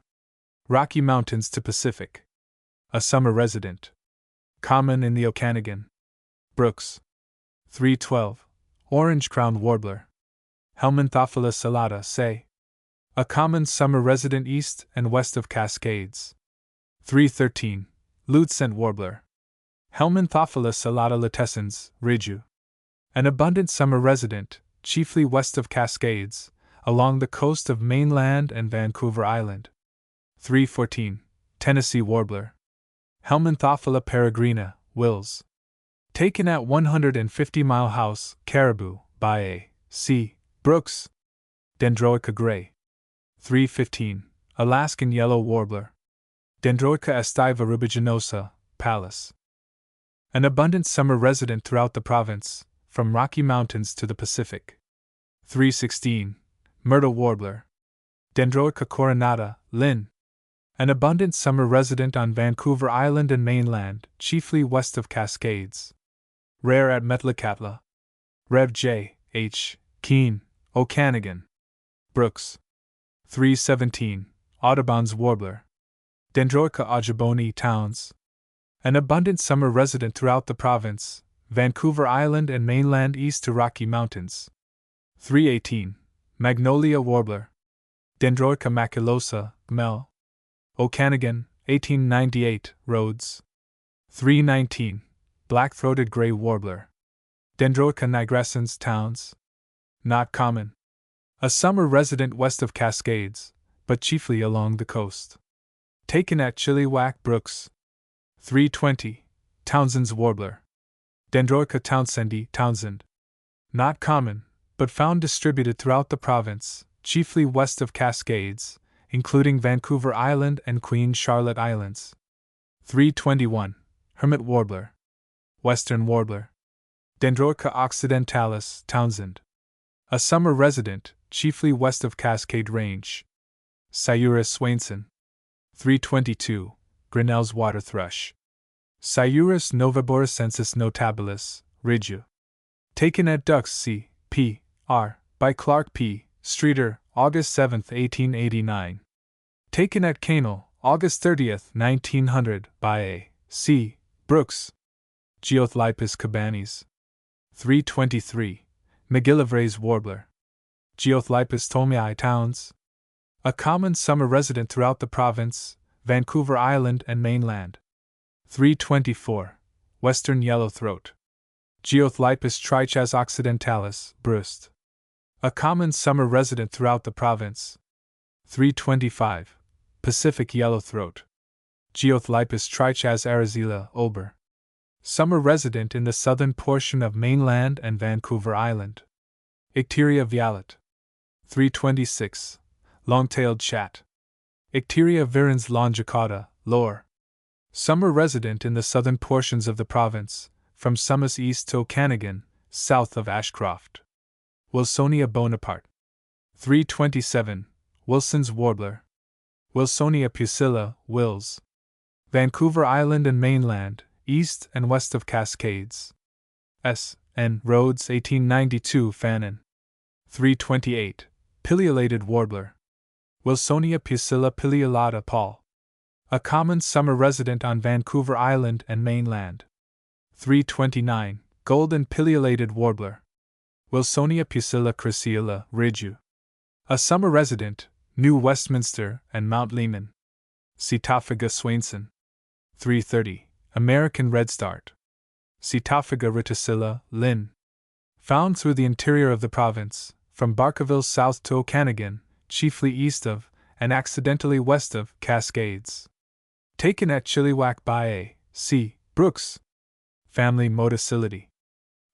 Rocky Mountains to Pacific. A summer resident. Common in the Okanagan. Brooks. 312. Orange-crowned warbler. Helminthophila salata, say. A common summer resident east and west of Cascades. 313. Lute-scent warbler. Helminthophila salata latescens, Ridgew. An abundant summer resident, chiefly west of Cascades, along the coast of mainland and Vancouver Island. 314. Tennessee warbler. Helminthophila peregrina, Wills. Taken at 150 Mile House, Caribou, by A. C. Brooks. Dendroica gray. 315. Alaskan yellow warbler. Dendroica estiva rubiginosa, Pallas. An abundant summer resident throughout the province, from Rocky Mountains to the Pacific. 316. Myrtle warbler. Dendroica coronata, Linn. An abundant summer resident on Vancouver Island and mainland, chiefly west of Cascades. Rare at Metlakatla. Rev. J. H. Keene, Okanagan. Brooks. 317. Audubon's warbler. Dendroica ojiboni, Towns. An abundant summer resident throughout the province, Vancouver Island and mainland east to Rocky Mountains. 318. Magnolia warbler. Dendroica maculosa, Mel. Okanagan, 1898, Rhodes. 319. Black-throated gray warbler. Dendroica nigrescens, Towns. Not common. A summer resident west of Cascades, but chiefly along the coast. Taken at Chilliwack, Brooks. 320. Townsend's warbler. Dendroica townsendi, Townsend. Not common, but found distributed throughout the province, chiefly west of Cascades, including Vancouver Island and Queen Charlotte Islands. 321. Hermit Warbler. Western Warbler. Dendroica occidentalis, Townsend. A summer resident, chiefly west of Cascade Range. Sciurus Swainson. 322. Grinnell's Water Thrush. Sciurus noveboracensis notabilis, Ridgeu. Taken at Ducks C. P. R. by Clark P. Streeter, August 7, 1889. Taken at Canal, August 30, 1900, by A. C. Brooks. Geothlypis cabanis. 323. McGillivray's Warbler. Geothlypis tolmii Towns. A common summer resident throughout the province, Vancouver Island and mainland. 324. Western Yellowthroat. Geothlypis trichas occidentalis, Brust. A common summer resident throughout the province. 325. Pacific Yellowthroat. Geothlypis trichas arizela, Ober. Summer resident in the southern portion of mainland and Vancouver Island. Icteria vialet. 326. Long-tailed chat. Icteria virens longicauda, Lore. Summer resident in the southern portions of the province, from Sumas east to Okanagan, south of Ashcroft. Wilsonia Bonaparte. 327. Wilson's Warbler. Wilsonia pusilla, Wills. Vancouver Island and mainland, east and west of Cascades. S. N. Rhodes, 1892. Fannin. 328. Pileolated Warbler. Wilsonia pusilla pileolata, Paul. A common summer resident on Vancouver Island and mainland. 329. Golden Pileolated Warbler. Wilsonia pusilla crassula, Ridgeu. A summer resident, New Westminster and Mount Lehman. Cetophaga Swainson. 330. American Redstart. Cetophaga reticilla, Linn. Found through the interior of the province, from Barkerville south to Okanagan, chiefly east of, and accidentally west of, Cascades. Taken at Chilliwack by A. C. Brooks. Family Motacility.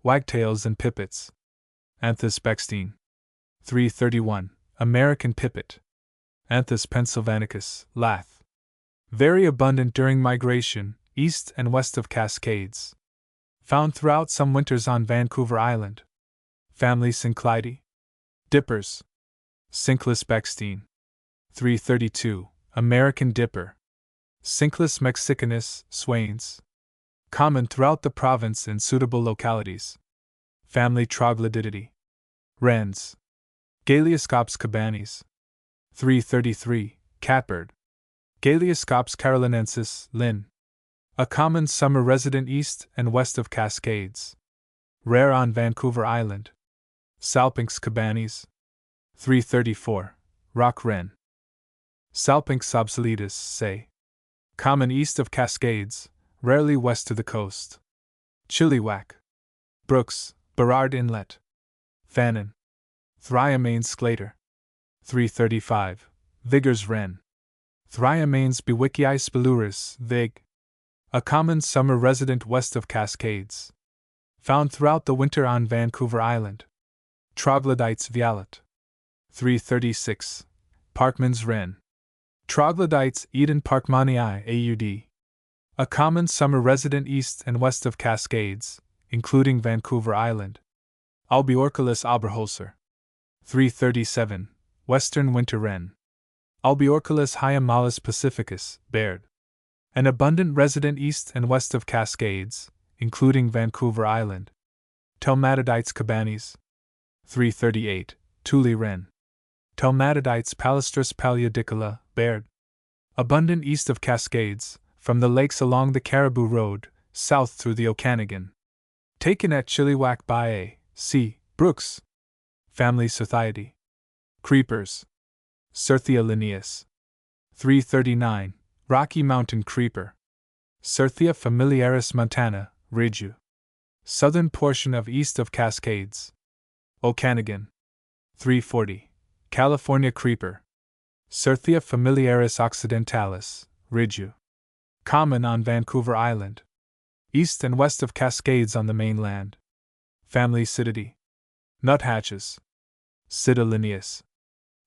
Wagtails and Pipits. Anthus Bechstein. 331. American Pipit. Anthus pennsylvanicus, Lath. Very abundant during migration, east and west of Cascades. Found throughout some winters on Vancouver Island. Family Synclidae. Dippers. Cinclus Bechstein. 332. American Dipper. Cinclus mexicanus, Swains. Common throughout the province in suitable localities. Family Troglodytidae. Wrens. Galeoscops cabanis. 333. Catbird. Galeoscops carolinensis, Linn. A common summer resident east and west of Cascades. Rare on Vancouver Island. Salpinx cabanis. 334. Rock wren. Salpinx obsoletus, say. Common east of Cascades, rarely west to the coast. Chilliwack. Brooks, Burrard Inlet. Fannin. Thryamanes sclater. 335. Vigor's wren. Thryamanes bewicii spiluris, Vig. A common summer resident west of Cascades. Found throughout the winter on Vancouver Island. Troglodytes vialet. 336. Parkman's wren. Troglodytes Eden Parkmanii AUD. A common summer resident east and west of Cascades, including Vancouver Island. Albiorculus Oberholzer. 337. Western winter wren. Albiorculus hyemalis pacificus, Baird. An abundant resident east and west of Cascades, including Vancouver Island. Telmatidites cabanis. 338. Thule wren. Telmatidites palustris paleodicola, Baird. Abundant east of Cascades, from the lakes along the Caribou Road, south through the Okanagan. Taken at Chilliwack by A. C. Brooks. Family Society. Creepers. Certhia lineus. 339. Rocky Mountain Creeper. Certhia familiaris montana, Ridgeu. Southern portion of east of Cascades. Okanagan. 340. California Creeper. Certhia familiaris occidentalis, Ridgeu. Common on Vancouver Island. East and west of Cascades on the mainland. Family Cytidae. Nuthatches. Sida lineus.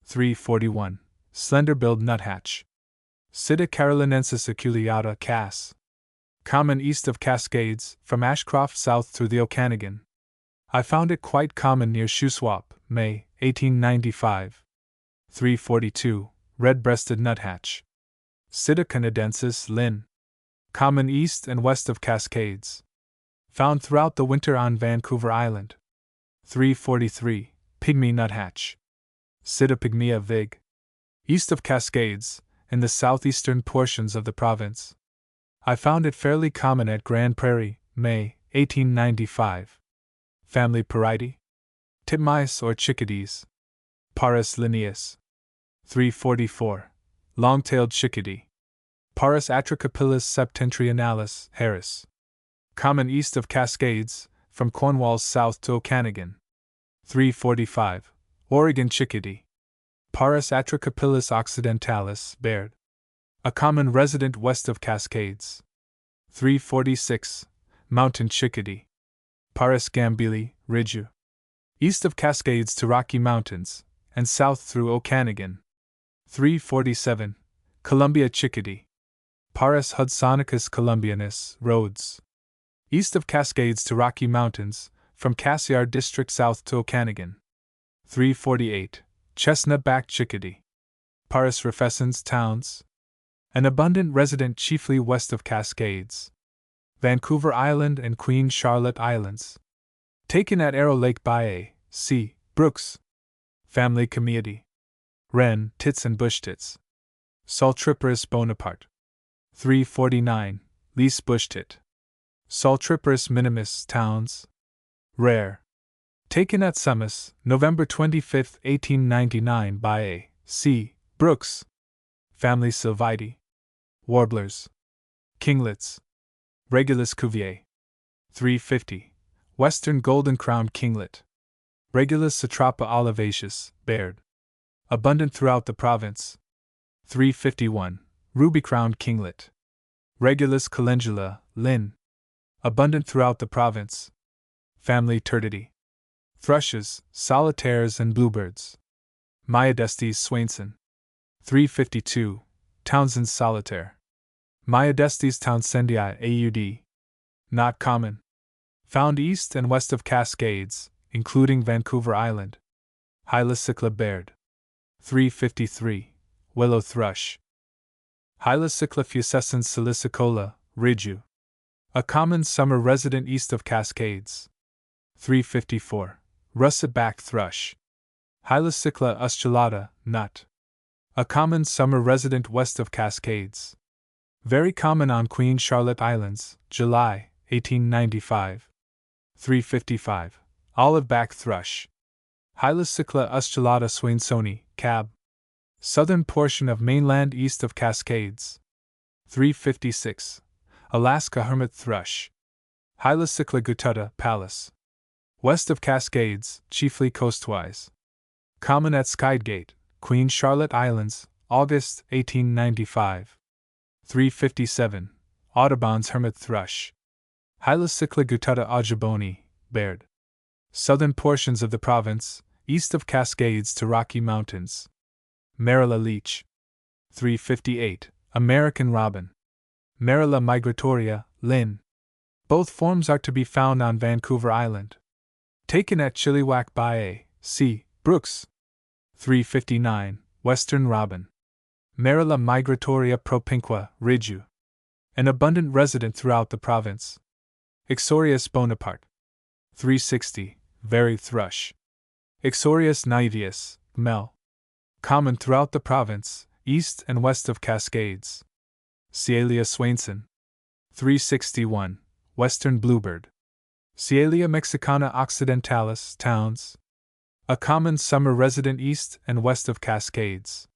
341. Slender-billed nuthatch. Sida carolinensis aculeata Cass. Common east of Cascades, from Ashcroft south through the Okanagan. I found it quite common near Shuswap, May, 1895. 342. Red-breasted nuthatch. Sida canadensis Linn. Common east and west of Cascades. Found throughout the winter on Vancouver Island. 343. Pygmy nuthatch. Sida pygmea Vig. East of Cascades, in the southeastern portions of the province. I found it fairly common at Grand Prairie, May, 1895. Family Paridae? Titmice or chickadees. Parus lineus. 344. Long-tailed chickadee. Parus atricapillus septentrionalis, Harris. Common east of Cascades, from Cornwall south to Okanagan. 345. Oregon chickadee. Parus atricapillus occidentalis, Baird. A common resident west of Cascades. 346. Mountain chickadee. Parus gambili, Ridgeu. East of Cascades to Rocky Mountains, and south through Okanagan. 347. Columbia chickadee. Parus hudsonicus columbianus, Rhodes. East of Cascades to Rocky Mountains, from Cassiar District south to Okanagan. 348. Chestnut-backed chickadee. Parus rufescens, Towns. An abundant resident chiefly west of Cascades. Vancouver Island and Queen Charlotte Islands. Taken at Arrow Lake by A. C. Brooks. Family Chamaedae. Wren, tits and bush tits. Saltriparus Bonaparte. 349. Least bush tit. Saltriparus minimus, Towns. Rare. Taken at Summis, November 25, 1899 by A. C. Brooks. Family Sylvidae. Warblers. Kinglets. Regulus Cuvier. 350. Western golden-crowned kinglet. Regulus satrapa olivaceus, Baird. Abundant throughout the province. 351. Ruby-crowned kinglet. Regulus calendula, Linn. Abundant throughout the province. Family Turdidae. Thrushes, solitaires and bluebirds. Myodestes Swainson. 352. Townsend's solitaire. Myodestes townsendii AUD. Not common. Found east and west of Cascades, including Vancouver Island. Hylocycla Baird. 353. Willow thrush. Hylocycla fuscescens silicicola, Ridgeu. A common summer resident east of Cascades. 354. Russet-backed thrush. Hylocycla ustulata, Nut. A common summer resident west of Cascades. Very common on Queen Charlotte Islands, July, 1895. 355. Olive-backed thrush. Hylocycla ustulata swainsoni, Cab. Southern portion of mainland east of Cascades. 356. Alaska hermit thrush. Hylocycla guttata, Pallas. West of Cascades, chiefly coastwise. Common at Skydgate, Queen Charlotte Islands, August 1895. 357. Audubon's hermit thrush. Hylocycla guttata auduboni, Baird. Southern portions of the province, east of Cascades to Rocky Mountains. Marilla leech. 358. American robin. Marilla migratoria, Linn. Both forms are to be found on Vancouver Island. Taken at Chilliwack by A. C. Brooks. 359. Western robin. Marilla migratoria propinqua, Ridgeu. An abundant resident throughout the province. Ixorius Bonaparte. 360. Very thrush. Ixorius naevius, Mel. Common throughout the province, east and west of Cascades. Cialia Swainson. 361. Western bluebird. Cialia mexicana occidentalis, Towns. A common summer resident east and west of Cascades.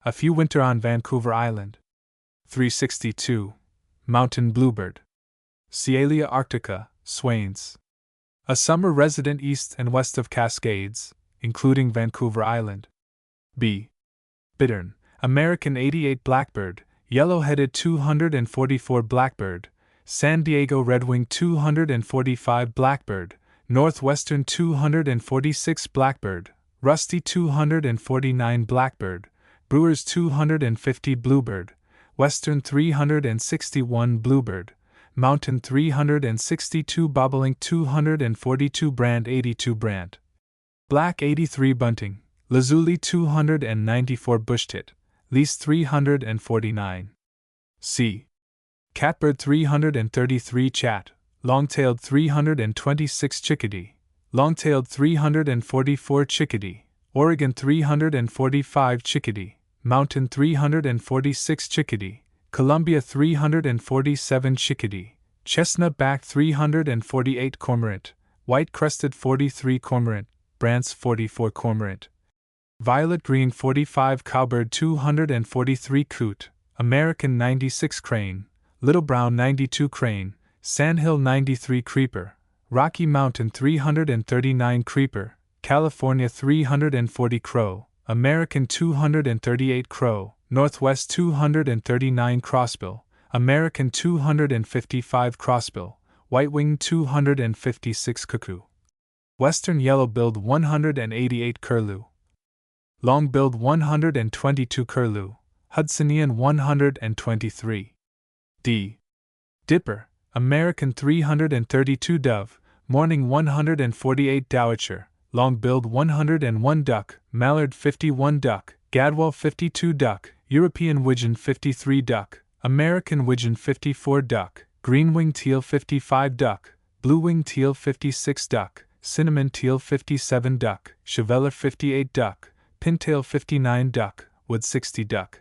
A few winter on Vancouver Island. 362. Mountain bluebird. Cialia arctica, Swains. A summer resident east and west of Cascades, including Vancouver Island. B. Bittern, American 88 blackbird, yellow-headed 244 blackbird, San Diego redwing 245 blackbird, Northwestern 246 Blackbird, Rusty 249 Blackbird, Brewers 250 Bluebird, Western 361 Bluebird, Mountain 362 Bobolink 242 Brand 82 Brand, Black 83 Bunting, Lazuli 294 Bushtit, Lease 349. C. Catbird 333 Chat, Long-tailed 326 Chickadee, Long-tailed 344 Chickadee, Oregon 345 Chickadee, Mountain 346 Chickadee, Columbia 347 Chickadee, Chestnut-back 348 Cormorant, White-crested 43 Cormorant, Brant's 44 Cormorant, Violet-green 45 Cowbird 243 Coot, American 96 Crane, Little Brown 92 Crane, Sandhill 93 Creeper, Rocky Mountain 339 Creeper, California 340 Crow, American 238 Crow, Northwest 239 Crossbill, American 255 Crossbill, White-winged 256 Cuckoo, Western Yellow-billed 188 Curlew, Long-billed 122 Curlew, Hudsonian 123. D. Dipper, American 332 Dove, Mourning 148 Dowitcher, Long-billed 101 Duck, Mallard 51 Duck, Gadwall 52 Duck, European Widgeon 53 Duck, American Widgeon 54 Duck, Green-winged Teal 55 Duck, Blue-winged Teal 56 Duck, Cinnamon Teal 57 Duck, Cheveller 58 Duck, Pintail 59 Duck, Wood 60 Duck,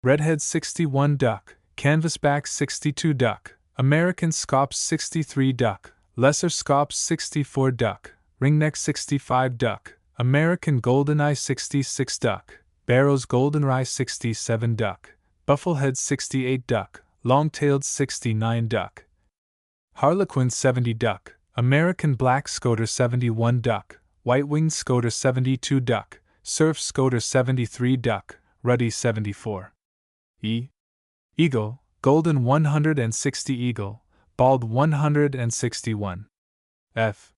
Redhead 61 Duck, Canvasback 62 Duck, American Scops 63 Duck, Lesser Scops 64 Duck, Ringneck 65 Duck, American Goldeneye 66 Duck, Barrow's Goldeneye 67 Duck, Bufflehead 68 Duck, Long-tailed 69 Duck, Harlequin 70 Duck, American Black Scoter 71 Duck, White-winged Scoter 72 Duck, Surf Scoter 73 Duck, Ruddy 74. E. Eagle, Golden 160 Eagle, Bald 161. F.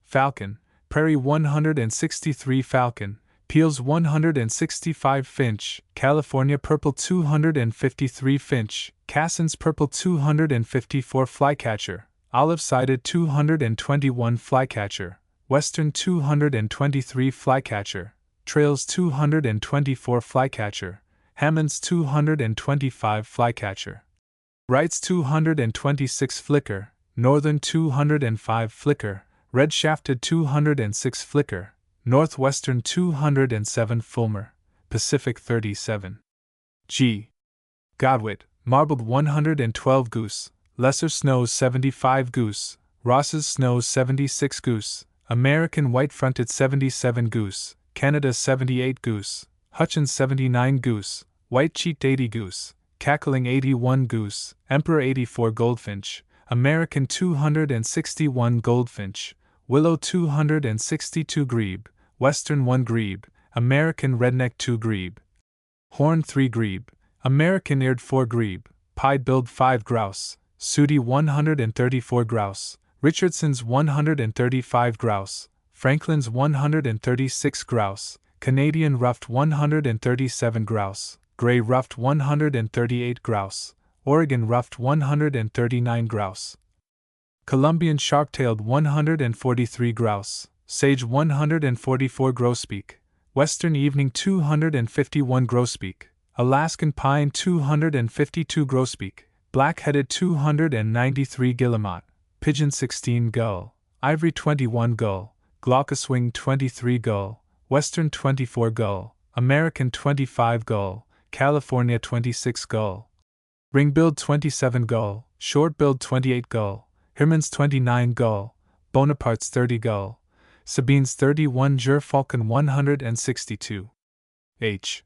Falcon, Prairie 163 Falcon, Peels 165 Finch, California Purple 253 Finch, Cassin's Purple 254 Flycatcher, Olive-sided 221 Flycatcher, Western 223 Flycatcher, Trails 224 Flycatcher, Hammond's 225 Flycatcher, Wright's 226 Flicker, Northern 205 Flicker, Red-shafted 206 Flicker, Northwestern 207 Fulmer, Pacific 37. G. Godwit, Marbled 112 Goose, Lesser Snows 75 Goose, Ross's Snows 76 Goose, American White-fronted 77 Goose, Canada 78 Goose, Hutchins 79 Goose, White-cheeked 80 Goose, Cackling 81 Goose, Emperor 84 Goldfinch, American 261 Goldfinch, Willow 262 Grebe, Western 1 Grebe, American Redneck 2 Grebe, Horn 3 Grebe, American Eared 4 Grebe, Pied-billed 5 Grouse, Sooty 134 Grouse, Richardson's 135 Grouse, Franklin's 136 Grouse, Canadian Ruffed 137 Grouse, Gray Ruffed 138 Grouse, Oregon Ruffed 139 Grouse, Columbian Sharp-tailed 143 Grouse, Sage 144 Grosbeak, Western Evening 251 Grosbeak, Alaskan Pine 252 Grosbeak, Black-headed 293 Guillemot, Pigeon 16 Gull, Ivory 21 Gull, Glaucous-winged 23 Gull, Western 24 Gull, American 25 Gull, California 26 Gull, Ring-billed 27 Gull, Short-billed 28 Gull, Hermann's 29 Gull, Bonaparte's 30 Gull, Sabine's 31 Gerfalcon 162. H.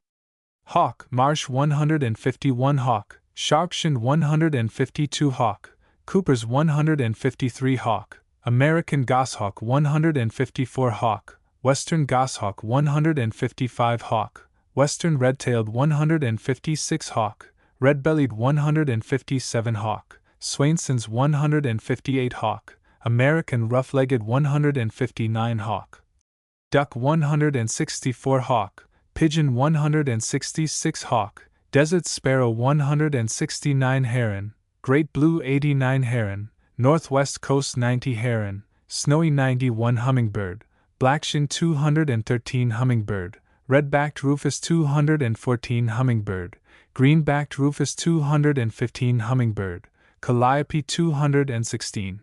Hawk, Marsh 151 Hawk, Sharpshin 152 Hawk, Cooper's 153 Hawk, American Goshawk 154 Hawk, Western Goshawk 155 Hawk, Western Red-tailed 156 Hawk, Red-bellied 157 Hawk, Swainson's 158 Hawk, American rough-legged 159 hawk. Duck 164 hawk, pigeon 166 hawk, desert sparrow 169 heron, great blue 89 heron, northwest coast 90 heron, snowy 91 hummingbird, blackshin 213 hummingbird, red-backed rufous 214 hummingbird, green-backed rufous 215 hummingbird, calliope 216.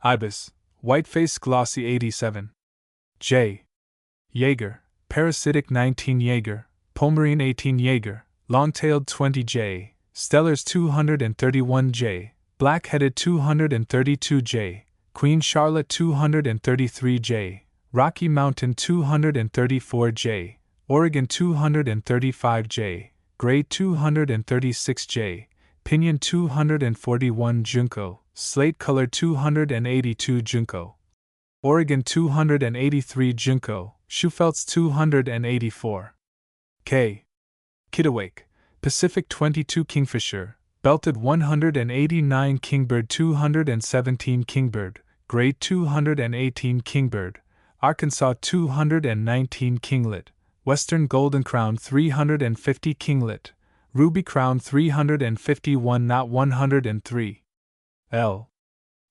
Ibis, white-faced glossy 87. J. Jaeger, parasitic 19 Jaeger, Pomeranian 18 Jaeger, long-tailed 20 J, Stellars 231 J, black-headed 232 J, Queen Charlotte 233 J, Rocky Mountain 234 J, Oregon 235 J, Gray 236 J, Pinion 241 Junco, Slate Color 282 Junco, Oregon 283 Junco, Schufelt's 284. K. Kittiwake, Pacific 22 Kingfisher, Belted 189 Kingbird 217 Kingbird, Grade 218 Kingbird, Arkansas 219 Kinglet, Western Golden Crown 350 Kinglet, Ruby Crown 351 Not 103. L.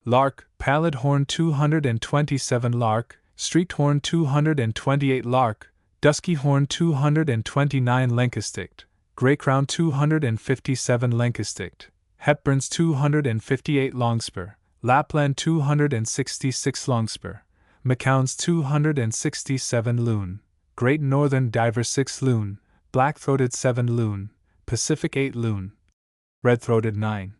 Lark, Pallid Horn 227 Lark, Streaked Horn 228 Lark, Dusky Horn 229 Lankestict, Grey Crown 257 Lankestict, Hepburn's 258 Longspur, Lapland 266 Longspur, McCown's 267 Loon, Great Northern Diver 6 Loon, Black-throated 7 Loon, Pacific 8 Loon, Red-throated 9.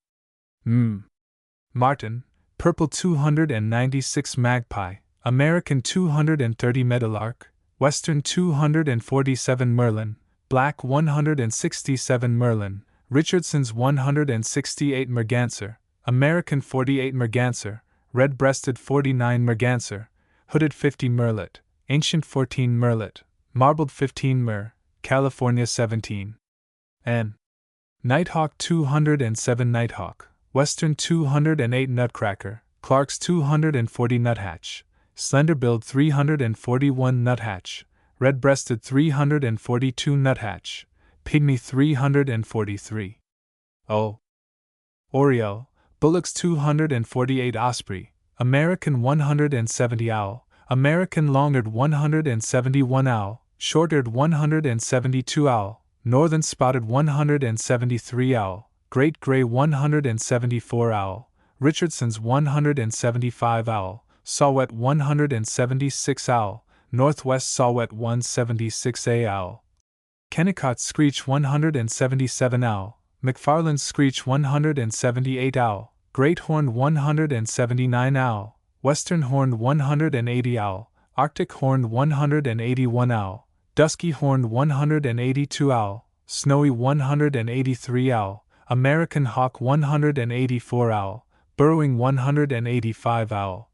Martin, Purple 296 Magpie, American 230 Meadowlark, Western 247 Merlin, Black 167 Merlin, Richardson's 168 Merganser, American 48 Merganser, Red-breasted 49 Merganser, Hooded 50 Merlet, Ancient 14 Merlet, Marbled 15 Mer, California 17. N. Nighthawk 207 Nighthawk, Western 208 Nutcracker, Clark's 240 Nuthatch, Slenderbilled 341 Nuthatch, Red-breasted 342 Nuthatch, Pygmy 343. O. Oriole, Bullock's 248 Osprey, American 170 Owl, American Long-eared 171 Owl, Short-eared 172 Owl, Northern Spotted 173 Owl, Great Gray 174 Owl, Richardson's 175 Owl, Saw-whet 176 Owl, Northwest Saw-whet 176A Owl, Kennicott's Screech 177 Owl, McFarland's Screech 178 Owl, Great Horned 179 Owl, Western Horned 180 Owl, Arctic Horned 181 Owl, Dusky Horned 182 Owl, Snowy 183 Owl, American Hawk 184 Owl, Burrowing 185 Owl,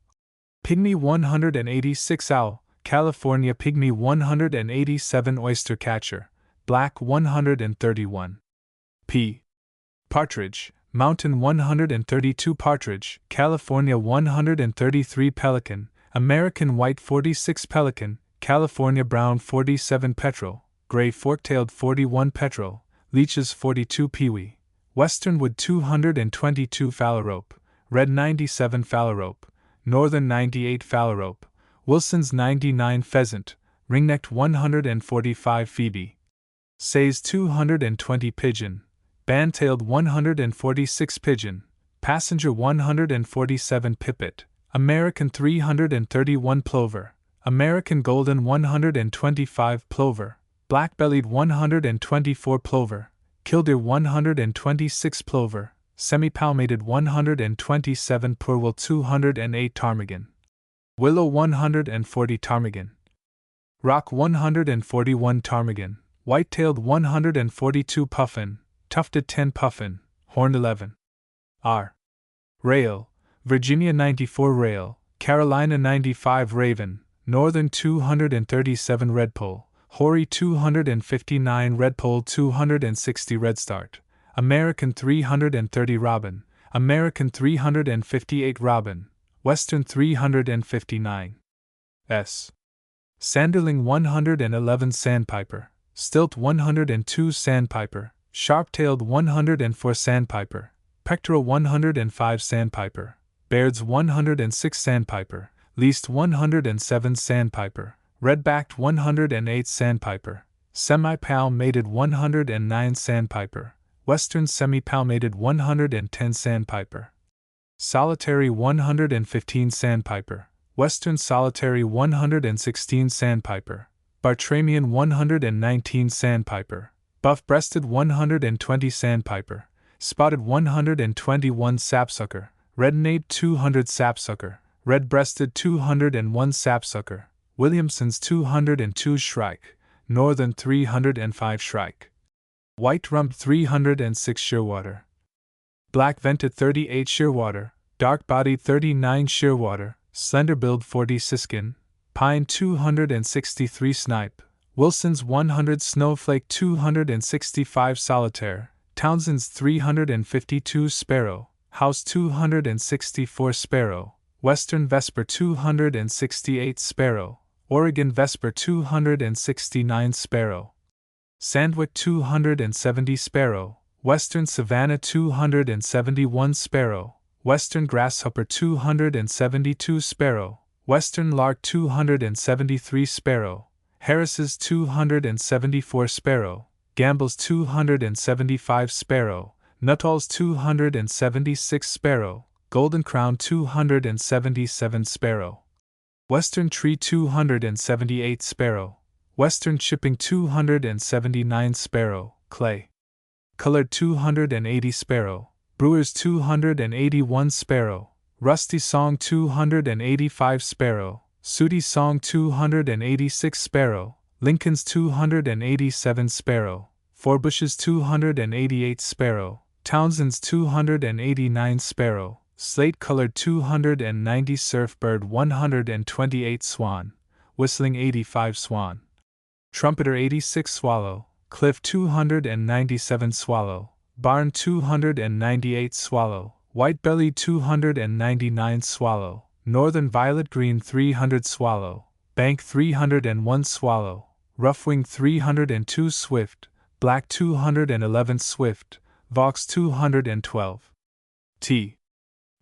Pygmy 186 Owl, California Pygmy 187 Oyster Catcher, Black 131. P. Partridge, Mountain 132 Partridge, California 133 Pelican, American White 46 Pelican, California Brown 47 Petrel, Gray Fork-tailed 41 Petrel, Leach's 42 Pewee, Westernwood 222 Phalarope, Red 97 Phalarope, Northern 98 Phalarope, Wilson's 99 Pheasant, Ringnecked 145 Phoebe, Say's 220 Pigeon, Band-tailed 146 Pigeon, Passenger 147 Pipit, American 331 Plover, American Golden 125 Plover, Black-bellied 124 Plover, Killdeer 126 Plover, Semi-palmated 127 Purwool 208 Ptarmigan, Willow 140 Ptarmigan, Rock 141 Ptarmigan, White-tailed 142 Puffin, Tufted 10 Puffin, Horned 11. R. Rail, Virginia 94 Rail, Carolina 95 Raven, Northern 237 Redpoll, Hoary 259 Redpoll 260 Redstart, American 330 Robin, American 358 robin, western 359. S. Sanderling 111 sandpiper, stilt 102 sandpiper, sharp-tailed 104 sandpiper, pectoral 105 sandpiper, Baird's 106 sandpiper, least 107 sandpiper, red-backed 108 sandpiper, semi-palmated 109 sandpiper, western semi-palmated 110 sandpiper, solitary 115 sandpiper, western solitary 116 sandpiper, Bartramian 119 sandpiper, buff-breasted 120 sandpiper, spotted 121 sapsucker, red-naped 200 sapsucker, red-breasted 201 sapsucker, Williamson's 202 shrike, northern 305 shrike, white-rumped 306 shearwater, black-vented 38 shearwater, dark-bodied 39 shearwater, slender-billed 40 siskin, pine 263 snipe, Wilson's 100 snowflake 265 solitaire, Townsend's 352 sparrow, House 264 sparrow, Western Vesper 268 sparrow, Oregon Vesper 269 sparrow, Sandwick 270 sparrow, Western Savannah 271 sparrow, Western Grasshopper 272 sparrow, Western Lark 273 sparrow, Harris's 274 sparrow, Gamble's 275 sparrow, Nuttall's 276 sparrow, Golden Crown 277 sparrow, Western Tree 278 sparrow, Western Chipping 279 sparrow, Clay Colored 280 sparrow, Brewer's 281 sparrow, Rusty Song 285 sparrow, Sooty Song 286 sparrow, Lincoln's 287 sparrow, Forbush's 288 sparrow, Townsend's 289 sparrow, Slate-colored 290 surfbird 128 swan, Whistling 85 swan, Trumpeter 86 swallow, Cliff 297 swallow, Barn 298 swallow, White-bellied 299 swallow, Northern violet-green 300 swallow, Bank 301 swallow, Roughwing 302 swift, Black 211 swift, Vaux 212. T.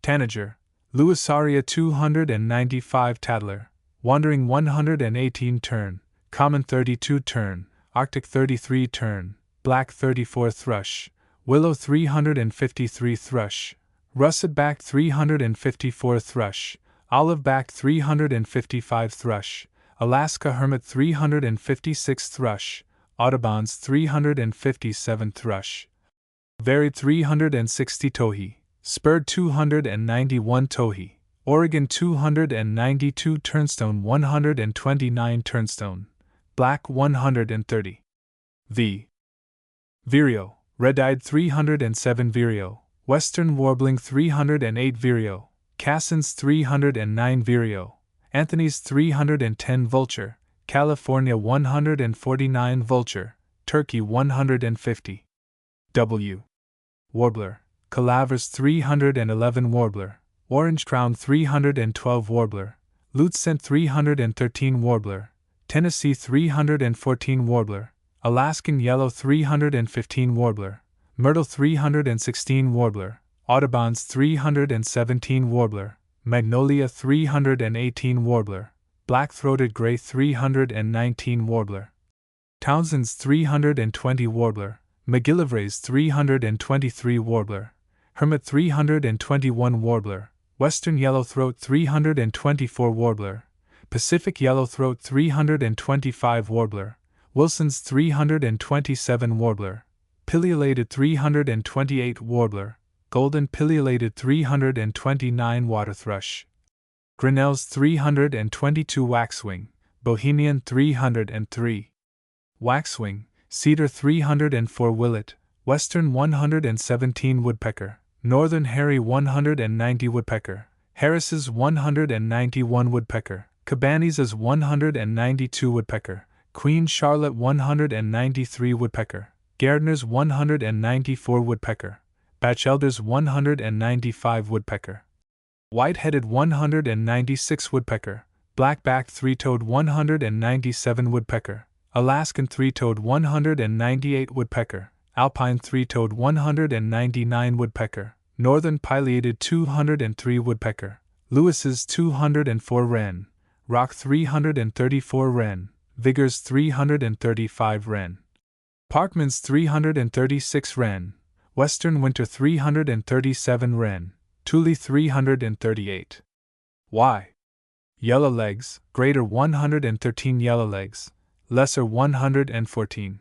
Tanager, Lewisaria 295 Tattler, Wandering 118 tern, Common 32 tern, Arctic 33 tern, Black 34 thrush, Willow 353 thrush, Russet-backed 354 thrush, Olive-backed 355 thrush, Alaska hermit 356 thrush, Audubon's 357 thrush, Varied 360 towhee, Spurred 291 towhee, Oregon 292 turnstone 129 turnstone, Black 130. V. Vireo, Red-eyed 307 vireo, Western warbling 308 vireo, Cassin's 309 vireo, Anthony's 310 vulture, California 149 vulture, Turkey 150. W. Warbler, Calaver's 311 warbler, Orange Crown 312 warbler, Lutescent 313 warbler, Tennessee 314 warbler, Alaskan Yellow 315 warbler, Myrtle 316 warbler, Audubon's 317 warbler, Magnolia 318 warbler, Black-throated gray 319 warbler, Townsend's 320 warbler, McGillivray's 323 warbler, Hermit 321 warbler, Western yellowthroat 324 warbler, Pacific yellowthroat 325 warbler, Wilson's 327 warbler, Pileolated 328 warbler, Golden pileolated 329 water thrush, Grinnell's 322 waxwing, Bohemian 303. Waxwing, Cedar 304 willet, Western 117 woodpecker, Northern hairy 190 woodpecker, Harris's 191 woodpecker, Cabanis's 192 woodpecker, Queen Charlotte 193 woodpecker, Gardner's 194 woodpecker, Batchelder's 195 woodpecker. White-headed 196 woodpecker, black-backed three-toed 197 woodpecker, Alaskan three-toed 198 woodpecker, alpine three-toed 199 woodpecker, northern pileated 203 woodpecker, Lewis's 204 wren, rock 334 wren, Vigor's 335 wren, Parkman's 336 wren, western winter 337 wren, Thule 338. Y. Yellowlegs, greater 113 yellowlegs, lesser 114.